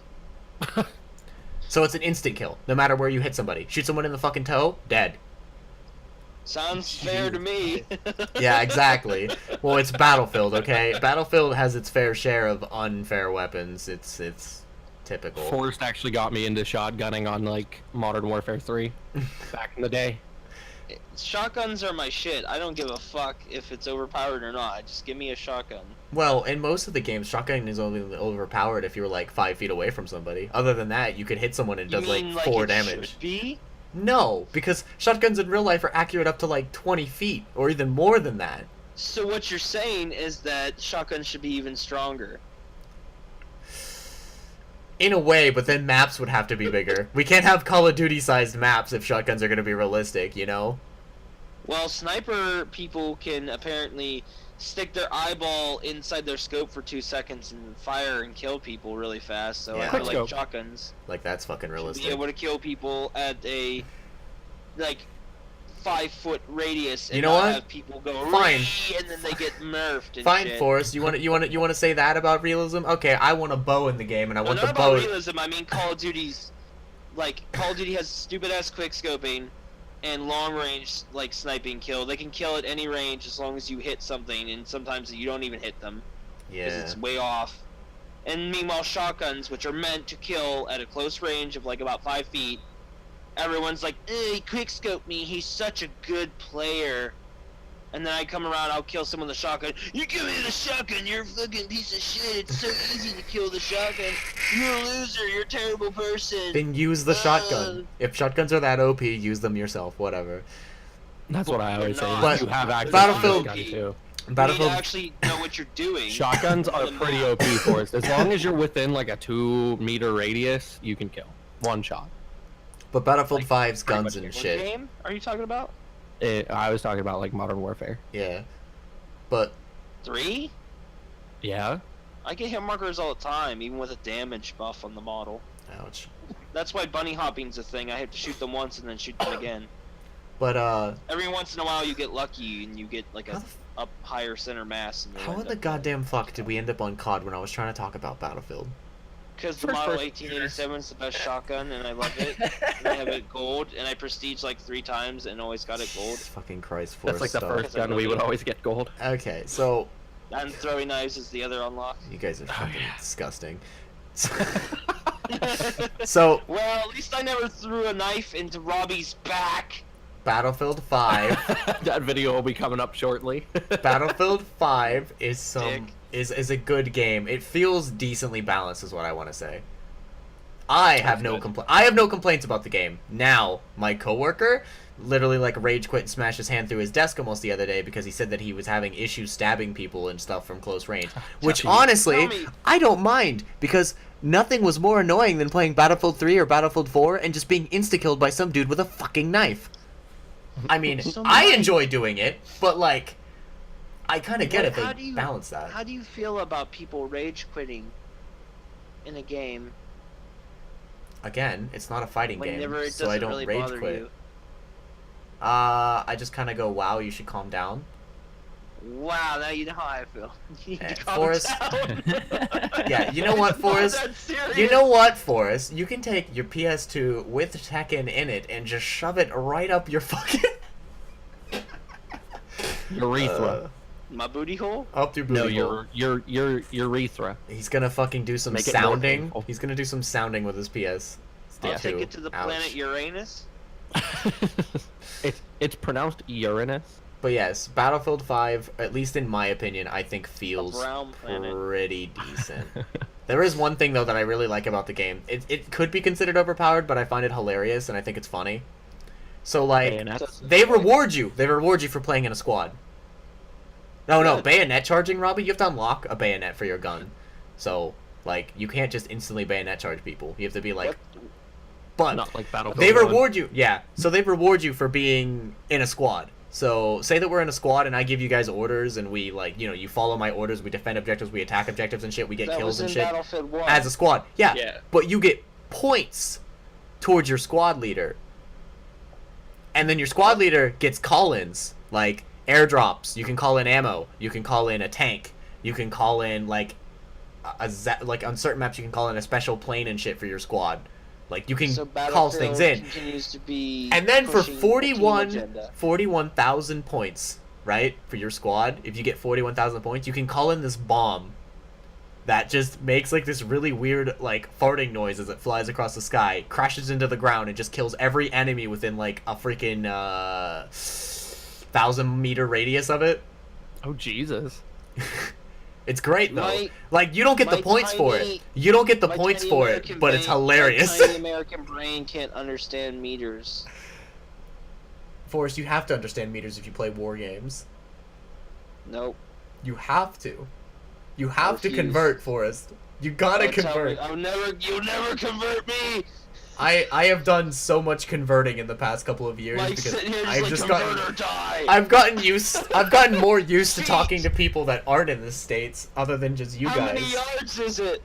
So it's an instant kill, no matter where you hit somebody. Shoot someone in the fucking toe, dead. Sounds fair to me. Yeah, exactly. Well, it's Battlefield, okay? Battlefield has its fair share of unfair weapons. It's typical. Forrest actually got me into shotgunning on like Modern Warfare 3 back in the day. Shotguns are my shit. I don't give a fuck if it's overpowered or not. Just give me a shotgun. Well, in most of the games, shotgun is only overpowered if you're like 5 feet away from somebody. Other than that, you could hit someone and it does like 4 damage. Should be? No, because shotguns in real life are accurate up to like 20 feet or even more than that. So what you're saying is that shotguns should be even stronger. In a way, but then maps would have to be bigger. We can't have Call of Duty sized maps if shotguns are going to be realistic, you know? Well, sniper people can apparently stick their eyeball inside their scope for 2 seconds and fire and kill people really fast. So I feel like shotguns, like, that's fucking realistic. Be able to kill people at a like 5-foot radius. And you know what? Have people go fine, and then they get nerfed. And fine, shit. Forrest. You want to say that about realism? Okay, I want a bow in the game, and I want the not bow. About realism. I mean Call of Duty's. Like Call of Duty has stupid ass quick scoping and long range like sniping kill. They can kill at any range as long as you hit something, and sometimes you don't even hit them because it's way off. And meanwhile, shotguns, which are meant to kill at a close range of like about 5 feet, everyone's like, he quickscoped me, he's such a good player. And then I come around, I'll kill someone with a shotgun. You give me the shotgun, you're a fucking piece of shit. It's so easy to kill the shotgun. You're a loser, you're a terrible person. Then use the shotgun. If shotguns are that OP, use them yourself, whatever. That's what I always say. But you have access Battlefield to shotgun too. Battlefield, you need to actually know what you're doing. Shotguns are pretty OP for us. As long as you're within like a 2-meter radius, you can kill. One shot. But Battlefield 5's guns and What shit. game are you talking about? I was talking about like Modern Warfare. Yeah. But 3? Yeah. I get hit markers all the time, even with a damage buff on the model. ouch. That's why bunny hopping's a thing. I have to shoot them once and then shoot them again. But every once in a while you get lucky and you get like a up higher center mass. And how in the goddamn fuck did we end up on COD when I was trying to talk about Battlefield? Because the Model 1887 is the best shotgun and I love it. And I have it gold and I prestige like 3 times and always got it gold. Fucking Christ, That's like the first gun we would always get gold. Okay, so and throwing knives is the other unlock. You guys are fucking disgusting. So well, at least I never threw a knife into Robbie's back. Battlefield 5. That video will be coming up shortly. Battlefield 5 is is a good game. It feels decently balanced, is what I want to say. I have no complaints about the game. Now, my coworker literally like rage quit and smashed his hand through his desk almost the other day because he said that he was having issues stabbing people and stuff from close range. Which honestly, I don't mind because nothing was more annoying than playing Battlefield 3 or Battlefield 4 and just being insta-killed by some dude with a fucking knife. I mean, I enjoy doing it, but like, I kind of get it. They balance that. How do you feel about people rage quitting in a game? Again, it's not a fighting game, it so I don't really rage bother quit. You. I just kind of go, wow, you should calm down. Wow, now you know how I feel. You need to calm Forrest. down. Yeah, you know what, Forrest? You know what, Forrest? You can take your PS2 with Tekken in it and just shove it right up your fucking urethra. My booty hole? Up your booty hole. No, your urethra. He's gonna fucking do some sounding. He's gonna do some sounding with his PS. I'll take it to the planet Uranus. It's pronounced Uranus. But yes, Battlefield 5, at least in my opinion, I think feels planet. pretty decent. There is one thing though that I really like about the game. It could be considered overpowered, but I find it hilarious and I think it's funny. So like, they reward you. They reward you for playing in a squad. No, bayonet charging, Robbie. You have to unlock a bayonet for your gun. So Like, you can't just instantly bayonet charge people. You have to be like... But Not like Battlefield they 1. reward you. Yeah, so they reward you for being in a squad. So, say that we're in a squad and I give you guys orders and we, like, you know, you follow my orders, we defend objectives, we attack objectives and shit, we get kills and shit. Battlefield 1. As a squad. Yeah, Yeah. but you get points towards your squad leader. And then your squad leader gets call-ins, like airdrops. You can call in ammo. You can call in a tank. You can call in, like, like on certain maps you can call in a special plane and shit for your squad. Like, you can call things in. Continues to be And then for pushing the team agenda. 41,000 points, right, for your squad, if you get 41,000 points, you can call in this bomb that just makes, like, this really weird, like, farting noise as it flies across the sky, crashes into the ground, and just kills every enemy within, like, a freaking 1,000-meter radius of it. Oh, Jesus. It's great, though. My- like, you don't get the my points for tiny- it. You don't get the My points tiny for it, American but it's brain- hilarious. My tiny American brain can't understand meters. Forrest, you have to understand meters if you play war games. Nope. You have to. You have to refuse. convert, Forrest. You gotta Don't tell convert. me- you'll never convert me! I have done so much converting in the past couple of years Like, because sitting here I've just just like, gotten convert or die! I've gotten more used to talking to people that aren't in the States other than just you How guys. many yards is it?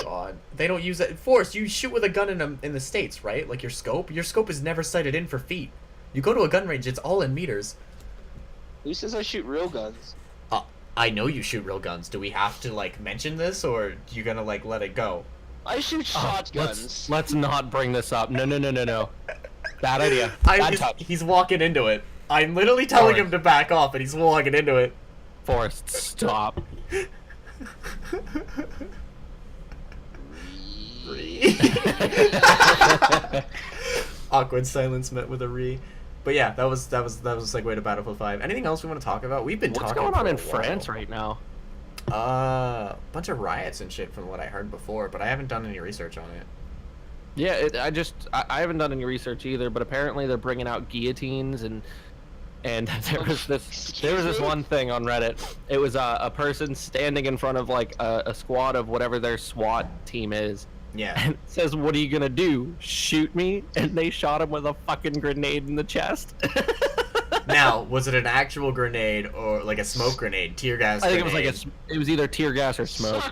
God, they don't use that. Forrest, you shoot with a gun in the States, right? Like your scope is never sighted in for feet. You go to a gun range, it's all in meters. Who says I shoot real guns? I know you shoot real guns. Do we have to, like, mention this, or you gonna, like, let it go? I shoot shotguns. Let's not bring this up. No. Bad idea. Bad touch. He's walking into it. I'm literally telling him to back off, and he's walking into it. Forrest, stop. Awkward silence met with a re. But yeah, that was a segue to Battlefield 5. Anything else we want to talk about? We've been What's talking going on for a in while. France right now? Bunch of riots and shit from what I heard before, but I haven't done any research on it. Yeah, I haven't done any research either, but apparently they're bringing out guillotines and there was this one thing on Reddit. It was a person standing in front of like a squad of whatever their SWAT team is. Yeah. And it says, "What are you gonna do? Shoot me?" And they shot him with a fucking grenade in the chest. Now, was it an actual grenade or like a smoke grenade, tear gas? I think grenade? it was either tear gas or smoke.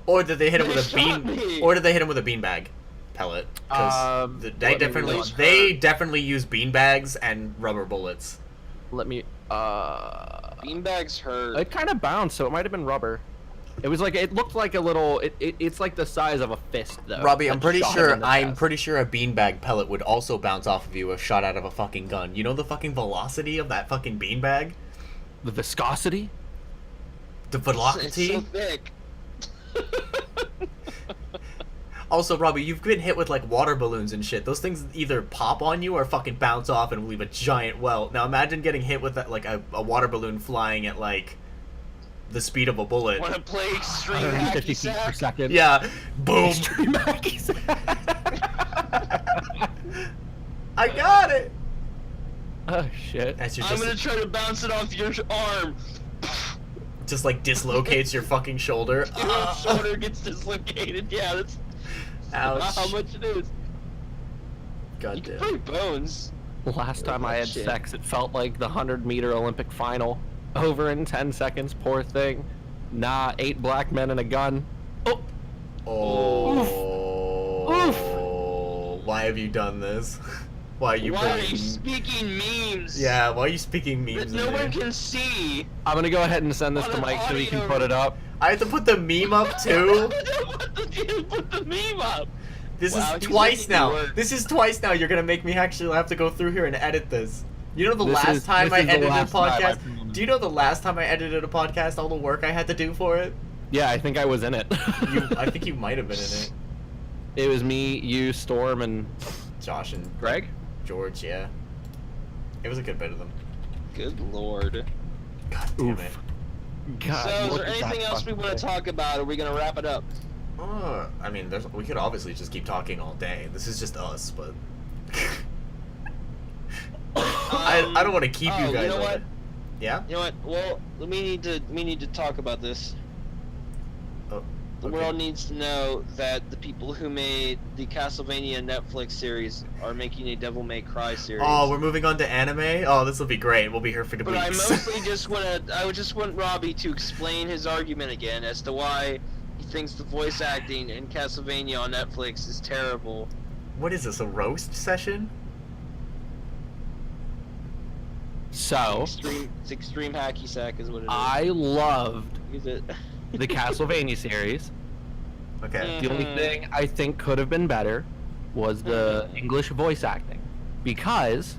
Or did they hit him with a shot me. Or did they hit him with a beanbag pellet? Because they definitely use beanbags and rubber bullets. Let me. Beanbags hurt. It kind of bounced, so it might have been rubber. It was like it looked like a little. It's like the size of a fist, though. Robbie, I'm that pretty shot him sure in the chest. a beanbag pellet would also bounce off of you if shot out of a fucking gun. You know the fucking velocity of that fucking beanbag? The viscosity. The It's velocity? so thick. Also, Robbie, you've been hit with like water balloons and shit. Those things either pop on you or fucking bounce off and leave a giant welt. Now imagine getting hit with that, like a water balloon flying at like the speed of a bullet. Want to play extreme 150 hacky feet per sack? second. Yeah, boom. Extreme hacky sack. I got it. Oh shit. As you're I'm just, gonna try to bounce it off your arm. just like dislocates your fucking shoulder. Your shoulder gets dislocated. Yeah, that's Ouch. not how much it is. God You can damn. break bones. Last time I had Shit. sex, it felt like the 100-meter Olympic final. Over in 10 seconds, poor thing. Nah, 8 black men and a gun. Oh, Oh. Why have you done this? Why are you Why are bringing- you speaking memes? Yeah, why are you speaking That memes no in one there? can see. I'm gonna go ahead and send this On to an Mike so he can audio- put it up. I have to put the meme up too? Put the meme up. This Wow, is he's twice making me now. work. This is twice now. You're gonna make me actually have to go through here and edit this. You know the This last is- time this I is the edited a last time I podcast? promise. Do you know the last time I edited a podcast, all the work I had to do for it? Yeah, I think I was in it. I think you might have been in it. It was me, you, Storm, and Josh and Greg. George, yeah. It was a good bit of them. Good lord. God damn Oof. it. God, So, is look there at that anything else we fucking want to thing. talk about? Or are we gonna wrap it up? I mean, we could obviously just keep talking all day. This is just us, but I don't want to keep you guys. You know on what? it. Yeah. You know what? Well, we need to talk about this. The world needs to know that the people who made the Castlevania Netflix series are making a Devil May Cry series. Oh, we're moving on to anime? Oh, this will be great. We'll be here for weeks. But I mostly just want Robbie to explain his argument again as to why he thinks the voice acting in Castlevania on Netflix is terrible. What is this, a roast session? So, It's extreme hacky sack is what it is. I loved Use it. the Castlevania series. Okay. The only thing I think could have been better was the English voice acting. Because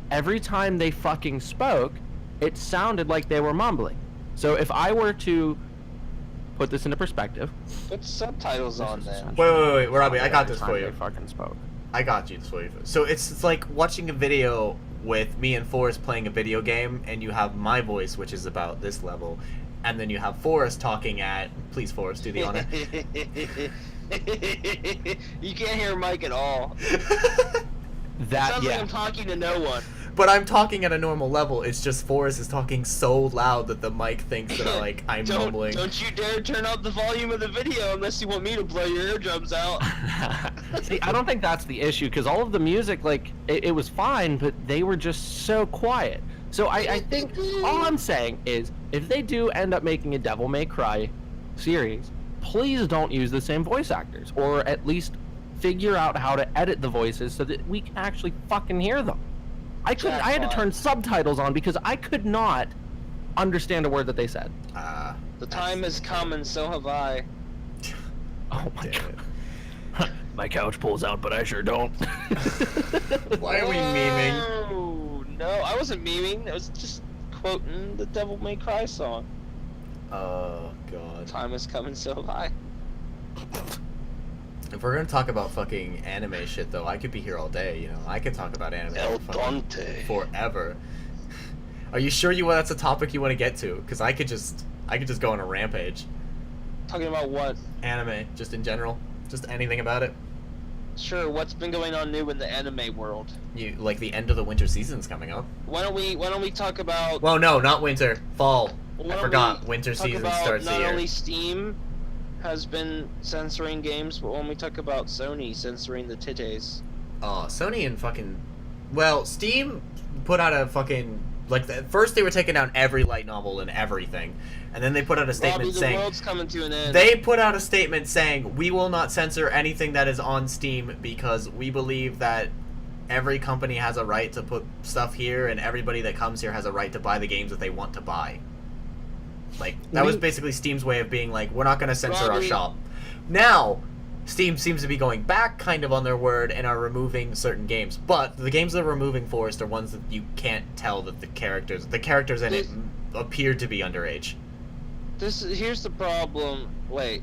every time they fucking spoke, it sounded like they were mumbling. So if I were to put this into perspective... Put subtitles on then. Wait, Robbie, I got this Every for time you. they fucking spoke. I got you this for you. So it's like watching a video with me and Forrest playing a video game, and you have my voice, which is about this level, and then you have Forrest talking at... Please, Forrest, do the honor. You can't hear Mike at all. That, Sounds yeah. like I'm talking to no one. But I'm talking at a normal level. It's just Forrest is talking so loud that the mic thinks that I'm mumbling. Don't you dare turn up the volume of the video unless you want me to blow your eardrums out. See, I don't think that's the issue, because all of the music, like, it was fine, but they were just so quiet. So I think all I'm saying is, if they do end up making a Devil May Cry series, please don't use the same voice actors, or at least figure out how to edit the voices so that we can actually fucking hear them. I had to turn subtitles on because I could not understand a word that they said. The time has come and so have I. Oh my god. My couch pulls out, but I sure don't. Why are we memeing? Oh, no, I wasn't memeing. I was just quoting the Devil May Cry song. Oh, God. Time has come and so have I. If we're gonna talk about fucking anime shit, though, I could be here all day, you know? I could talk about anime El fucking Dante. forever. Are you sure that's a topic you want to get to? Because I could just go on a rampage. Talking about what? Anime, just in general. Just anything about it. Sure, what's been going on new in the anime world? Like the end of the winter season's coming up. Why don't we talk about... Well, no, not winter. Fall. Why I don't forgot. we Winter talk season about starts the not year. only Steam has been censoring games, but when we talk about Sony censoring the titties. Oh, Sony and fucking... Well, Steam put out a fucking... Like, first they were taking down every light novel and everything. And then they put out a statement Robbie, saying... the world's coming to an end. They put out a statement saying, we will not censor anything that is on Steam because we believe that every company has a right to put stuff here and everybody that comes here has a right to buy the games that they want to buy. Like, that was basically Steam's way of being like, we're not going to censor our Robbie. shop. Now, Steam seems to be going back kind of on their word and are removing certain games. But the games they're removing, Forrest, are ones that you can't tell that the characters in it appear to be underage. Here's the problem. Wait.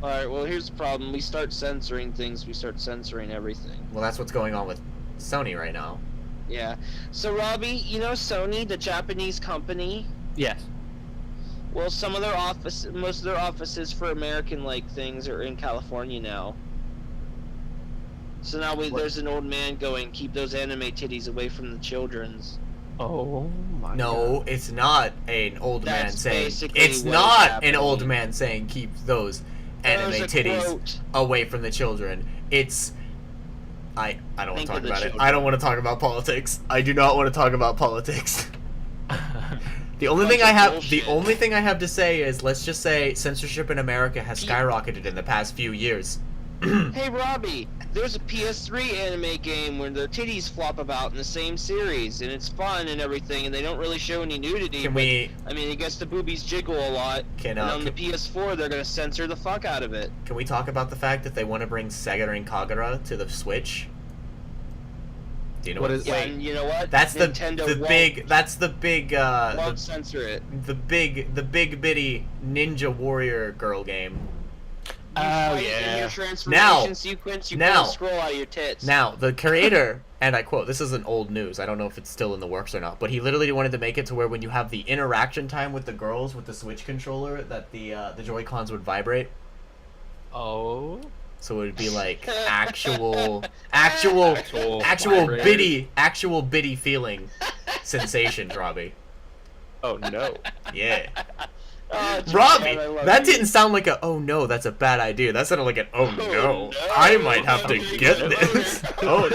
Alright, well, here's the problem. We start censoring things, we start censoring everything. Well, that's what's going on with Sony right now. Yeah. So, Robbie, you know Sony, the Japanese company? Yes. Well, most of their offices for American-like things are in California now. So now there's an old man going, keep those anime titties away from the children's. Oh my No, god. it's not an old man That's saying. basically It's what not is an happening. old man saying keep those anime There's a titties quote. away from the children. It's. I don't want Think to talk of the about it. children. I don't want to talk about politics. I do not want to talk about politics. The only Bunch thing I of have, bullshit. the only thing I have to say is, let's just say censorship in America has skyrocketed in the past few years. Hey, Robbie, there's a PS3 anime game where the titties flop about in the same series, and it's fun and everything, and they don't really show any nudity. Can but, we? I mean, I guess the boobies jiggle a lot, and on the PS4, they're gonna censor the fuck out of it. Can we talk about the fact that they want to bring Sega and Kagura to the Switch? Do you know What what? is- Yeah, Wait. and you know what? That's Nintendo the big. That's the big. won't censor it. The big bitty Ninja Warrior girl game. You Oh, fight in yeah. your transformation Now- sequence, you now- pull a scroll out of your tits. Now, the creator, and I quote, this isn't old news, I don't know if it's still in the works or not, but he literally wanted to make it to where when you have the interaction time with the girls with the Switch controller, that the Joy-Cons would vibrate. Oh. So it would be like actual vibrators. bitty feeling sensations, Robbie. Oh no. Yeah. Robbie, I love that you. didn't sound like a, oh no, that's a bad idea. That sounded like an, oh no, I might have to get this. Oh.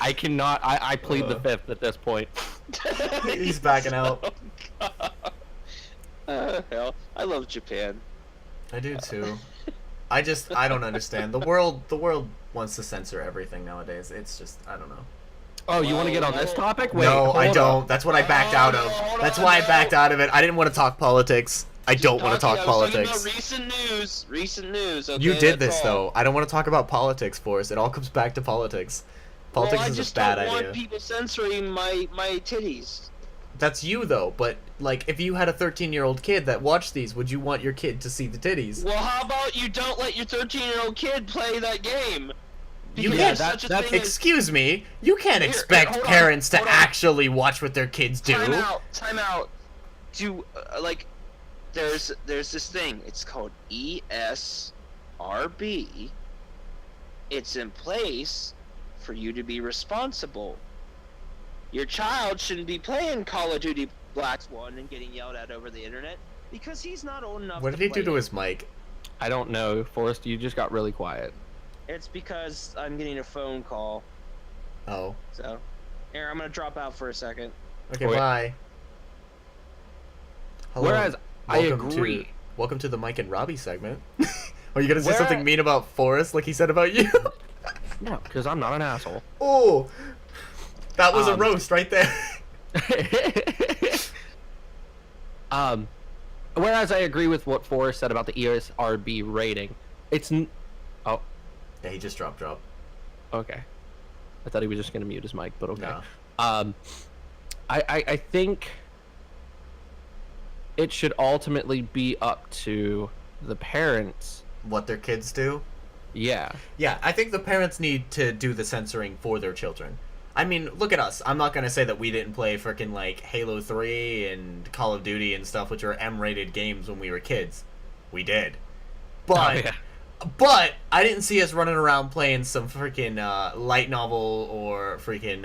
I cannot. I plead the fifth at this point. He's backing out. Hell, I love Japan. I do too. I don't understand. The world wants to censor everything nowadays. It's just, I don't know. Oh, you want to get on this topic? Wait, No, I hold don't. up. That's what I backed out of. That's why I backed out of it. I didn't want to talk politics. I don't want to talk politics. Recent news. Okay, You did that's this all. though. I don't want to talk about politics, Forrest. It all comes back to politics. Politics well, I is just a bad don't idea. want people censoring my titties. That's you though. But like, if you had a 13-year-old kid that watched these, would you want your kid to see the titties? Well, how about you don't let your 13-year-old kid play that game? You Because can't. there's such a thing as- Excuse me. You can't expect hold on, parents to hold on. actually watch what their kids do. Time out. Do like, there's this thing. It's called ESRB. It's in place for you to be responsible. Your child shouldn't be playing Call of Duty Black Ops and getting yelled at over the internet because he's not old enough. What to did he do play to it. his mic? I don't know, Forrest. You just got really quiet. It's because I'm getting a phone call. Oh. So, here, I'm gonna drop out for a second. Okay. Wait. Bye. Hello. Whereas I Welcome agree. Welcome to the Mike and Robbie segment. Are you gonna say Where- something mean about Forrest like he said about you? No, because I'm not an asshole. Oh, that was a Um, roast right there. Whereas I agree with what Forrest said about the ESRB rating. Oh, Yeah, he just dropped. okay. I thought he was just gonna mute his mic, but okay. No. I think it should ultimately be up to the parents. What their kids do? Yeah. Yeah, I think the parents need to do the censoring for their children. I mean, look at us. I'm not gonna say that we didn't play frickin' like Halo 3 and Call of Duty and stuff, which are M-rated games when we were kids. We did. But Oh, yeah. But I didn't see us running around playing some freaking light novel or freaking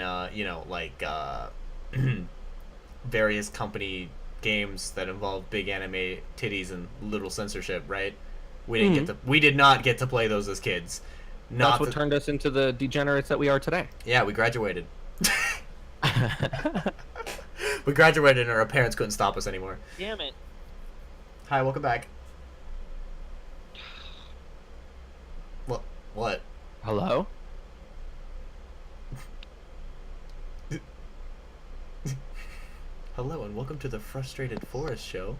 various company games that involve big anime titties and little censorship, right? We didn't we did not get to play those as kids. That's what turned us into the degenerates that we are today. Yeah, we graduated. We graduated and our parents couldn't stop us anymore. Damn it. Hi, welcome back. What? Hello? Hello and welcome to the Frustrated Forest Show.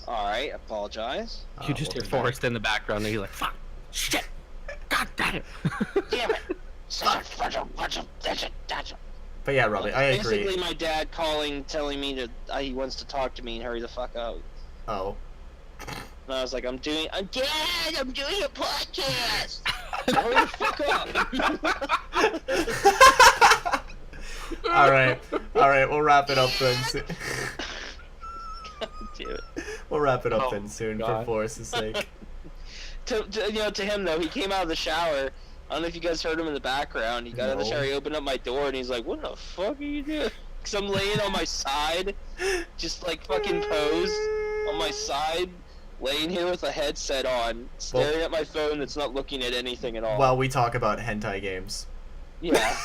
Alright, apologize. You just hear welcome back. Forrest in the background and you're like, fuck, shit, god damn it. Damn it. But yeah, Robbie, I agree. Basically, my dad calling, telling me that he wants to talk to me and hurry the fuck up. Oh. And I was like, I'm doing a podcast! Hurry the fuck up! Alright, we'll wrap it up then soon. Damn it. We'll wrap it up Oh, then soon for God. Forrest's sake. To him though, he came out of the shower. I don't know if you guys heard him in the background. He got out of the No. shower, he opened up my door, and he's like, "What the fuck are you doing?" Cause I'm laying on my side, just like fucking posed on my side, laying here with a headset on, staring at my phone that's not looking at anything at all. While we talk about hentai games. yeah.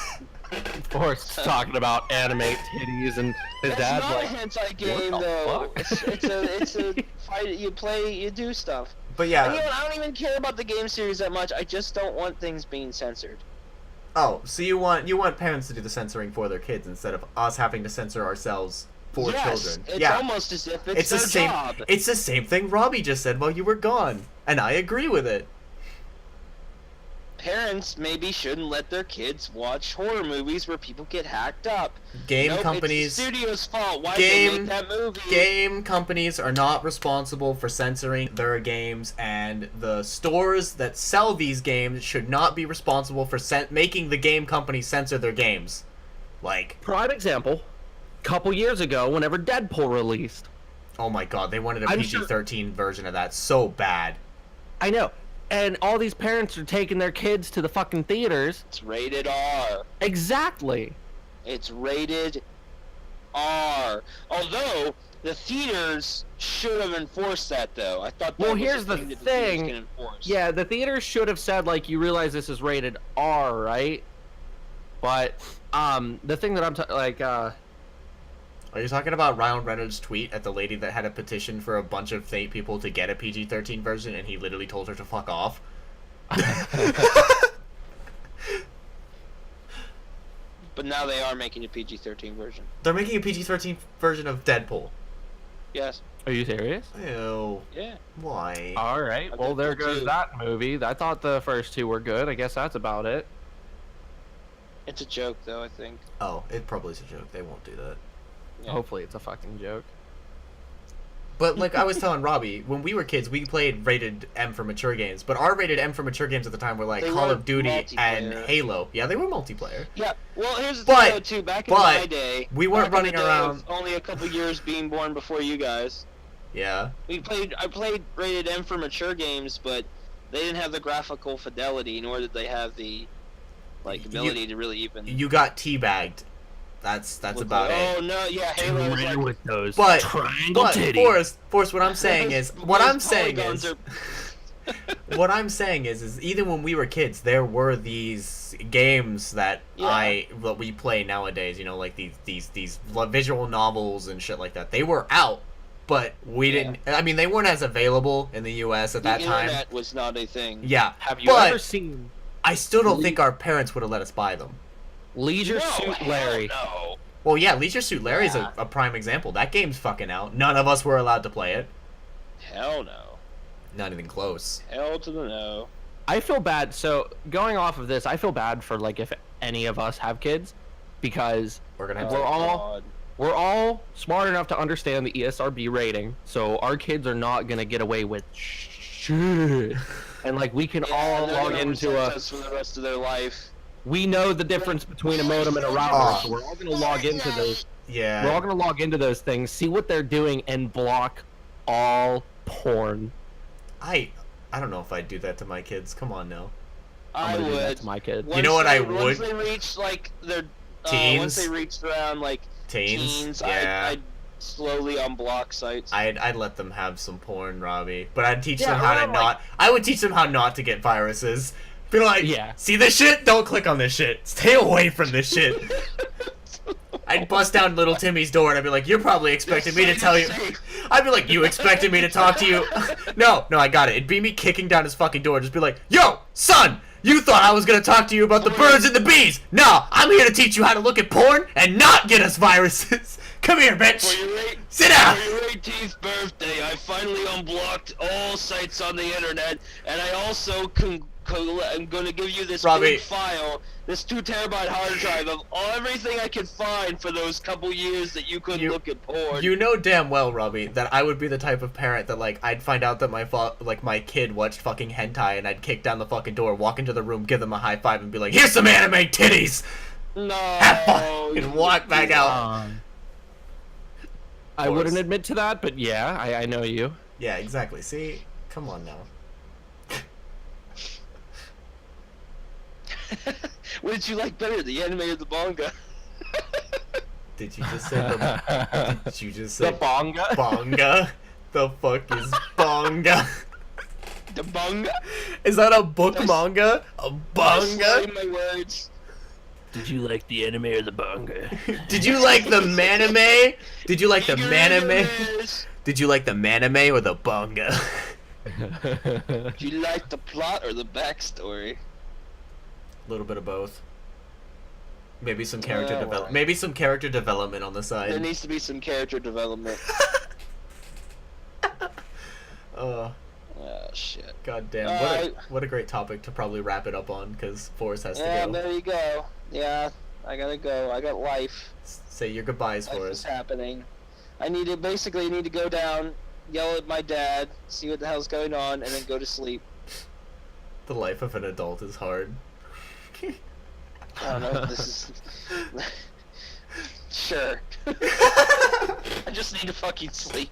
Forrest's talking about anime titties and his It's dad's not like, a hentai game the though. fuck? It's a fight. You play, you do stuff. But And, you know yeah. what, I don't even care about the game series that much. I just don't want things being censored. Oh, so you want parents to do the censoring for their kids instead of us having to censor ourselves for Yes, children. it's Yeah. almost as if It's their the same. job. It's the same thing Robbie just said while you were gone, and I agree with it. Parents maybe shouldn't let their kids watch horror movies where people get hacked up. Game Nope, companies. It's the studio's fault. Why Game- they make that movie? Game companies are not responsible for censoring their games, and the stores that sell these games should not be responsible for making the game company censor their games. Like, prime example, couple years ago, whenever Deadpool released. oh my god, they wanted a I'm PG-13 version of that so bad. I know. And all these parents are taking their kids to the fucking theaters. It's rated R. Exactly. It's rated R. Although the theaters should have enforced that, though. I thought that Well, was here's the the thing that the thing. theaters can enforce. Yeah, the theaters should have said, like, you realize this is rated R, right? But the thing that Are you talking about Ryan Reynolds' tweet at the lady that had a petition for a bunch of fake people to get a PG-13 version, and he literally told her to fuck off? But now they are making a PG-13 version. They're making a PG-13 version of Deadpool. Yes. Are you serious? Ew. Yeah. Why? All right. Well, there goes too. that movie. I thought the first two were good. I guess that's about it. It's a joke, though, I think. Oh, it probably is a joke. They won't do that. Yeah. Hopefully it's a fucking joke. But like I was telling Robbie, when we were kids, we played rated M for mature games. But our rated M for mature games at the time were like They Call were of Duty and multiplayer. Halo. Yeah, they were multiplayer. Yeah. Well, here's the But- thing, though, too. Back in but my day, we weren't back in the running day around- of only a couple years being born before you guys. Yeah. I played rated M for mature games, but they didn't have the graphical fidelity, nor did they have the ability to really even. You got teabagged. That's look about like, it. Oh no, yeah, Halo was like, with those But triangle but titties. Forrest, what I'm saying is those what I'm saying polygons is are- what I'm saying is even when we were kids, there were these games that Yeah. that we play nowadays. You know, like these visual novels and shit like that. They were out, but we didn't. I mean, they weren't as available in the U.S. at the that time. internet was not a thing. Yeah, Have you but ever seen I still don't think our parents would have let us buy them. Leisure No, Suit hell Larry? No. Well, yeah, Leisure Suit Larry is Yeah. a prime example. That game's fucking out. None of us were allowed to play it. Hell no. Not even close. Hell to the no. I feel bad. So going off of this, I feel bad for like if any of us have kids, because We're gonna have We're to. all- God. we're all smart enough to understand the ESRB rating, so our kids are not gonna get away with shit. And like we can all they're log gonna into resent a. us for the rest of their life. We know the difference between a modem and a router, so we're all gonna log into those. Yeah. We're all gonna log into those things, see what they're doing, and block all porn. I don't know if I'd do that to my kids. Come on now. I'm I gonna do that would. to my kid. You know what I Once would? they reach like their Teens? once they reached around like teens, Yeah. I'd slowly unblock sites. I'd let them have some porn, Robbie. But I'd teach them Yeah, how to around, not. I would teach them how not to get viruses. Be like, Yeah. see this shit? Don't click on this shit. Stay away from this shit. I'd bust down little Timmy's door and I'd be like, you're probably expecting me to tell you. I'd be like, you expected me to talk to you? No, I got it. It'd be me kicking down his fucking door. Just be like, yo, son, you thought I was gonna talk to you about the birds and the bees. No, I'm here to teach you how to look at porn and not get us viruses. Come here, bitch. Sit down. For your 18th birthday, I finally unblocked all sites on the internet, and I also I'm going to give you this Robbie. big file, this 2 terabyte hard drive of everything I could find for those couple years that you couldn't look at porn. You know damn well, Robbie, that I would be the type of parent that, like, I'd find out that my kid watched fucking hentai, and I'd kick down the fucking door, walk into the room, give them a high five, and be like, here's some anime titties! No. Have fun! And walk back out. I wouldn't admit to that, but yeah, I know you. Yeah, exactly. See? Come on now. What did you like better, the anime or the manga? Did you just say the... Did you just say... The bonga? Bonga? The fuck is bonga? The manga? Is that a book Nice. manga? A I'm bonga? slurring my words. Did you like the anime or the bonga? Did you like the manime? Did you like the manime? Ignorant. Did you like the manime or the bonga? Do you like the plot or the backstory? A little bit of both. Maybe some character well. Maybe some character development on the There side. needs to be some character development. Oh, Shit. god damn. What a great topic to probably wrap it up on, because Forrest has to Yeah, go. there you go. Yeah, I gotta go. I got life. Say your goodbyes, Life is Forrest. happening. I need to go down, yell at my dad, see what the hell's going on, and then go to sleep. The life of an adult is hard. I don't know. This is. Sure. I just need to fucking sleep.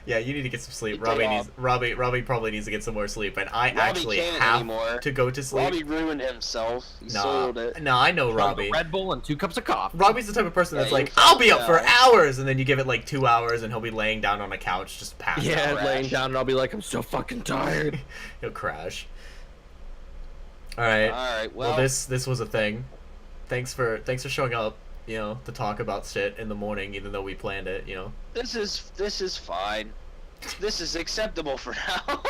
Yeah, you need to get some sleep. Day Robbie probably needs to get some more sleep, and I Robbie actually can't have anymore. to go to sleep. Robbie ruined himself. He soiled it. No, I know Drunk Robbie. a Red Bull and 2 cups of coffee. Robbie's the type of person that's Yeah, like, you I'll be up for fucked hours, and then you give it like 2 hours, and he'll be laying down on a couch, just passed Yeah, out. laying down, and I'll be like, I'm so fucking tired. He'll crash. All right. Alright, Well, well, this was a thing. Thanks for showing up. You know, to talk about shit in the morning, even though we planned it. You know. this is fine. This is acceptable for now.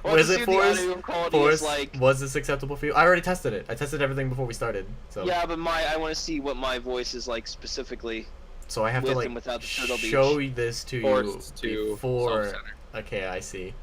Was it Forrest? Forrest, Like, was this acceptable for you? I already tested it. I tested everything before we started. So yeah, but I want to see what my voice is like specifically. so I have to with like and without the turtle beach. show this to you Forced to before. self-center. Okay, I see.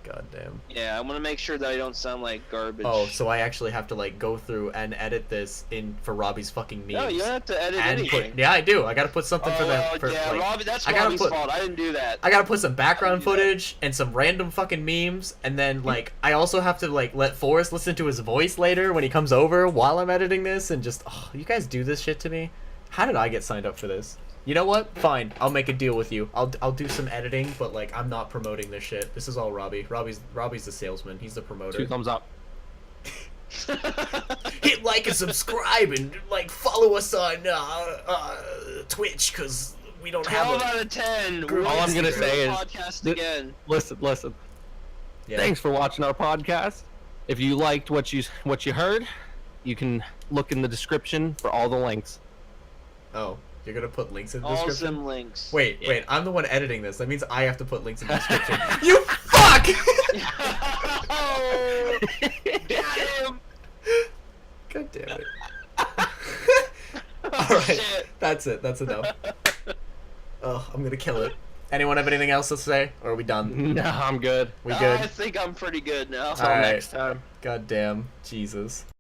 God damn. Yeah, I want to make sure that I don't sound like garbage. Oh, so I actually have to like go through and edit this in for Robbie's fucking memes. No, you don't have to edit and anything. yeah, I do. I gotta put something for them. For, yeah, like, Robbie, that's I gotta Robbie's put- fault. I didn't do that. I gotta put some background do that. footage and some random fucking memes, and then like I also have to like let Forrest listen to his voice later when he comes over while I'm editing this, and just you guys do this shit to me. How did I get signed up for this? You know what? Fine, I'll make a deal with you. I'll do some editing, but like I'm not promoting this shit. This is all Robbie. Robbie's the salesman. He's the promoter. 2 thumbs up. Hit like and subscribe and like follow us on Twitch because we don't have 12 a out of 10. All I'm gonna say is- podcast th- again. Listen. yeah. Thanks for watching our podcast. If you liked what you heard, you can look in the description for all the links. Oh, you're gonna put links in the All description? some links. Wait, I'm the one editing this. That means I have to put links in the description. You fuck! Oh, got him. God damn it. Oh, Alright, shit. that's it. That's enough. Oh, I'm gonna kill it. Anyone have anything else to say? Or are we done? No, I'm good. We I good? think I'm pretty good now. Till Alright. next time. God damn. Jesus.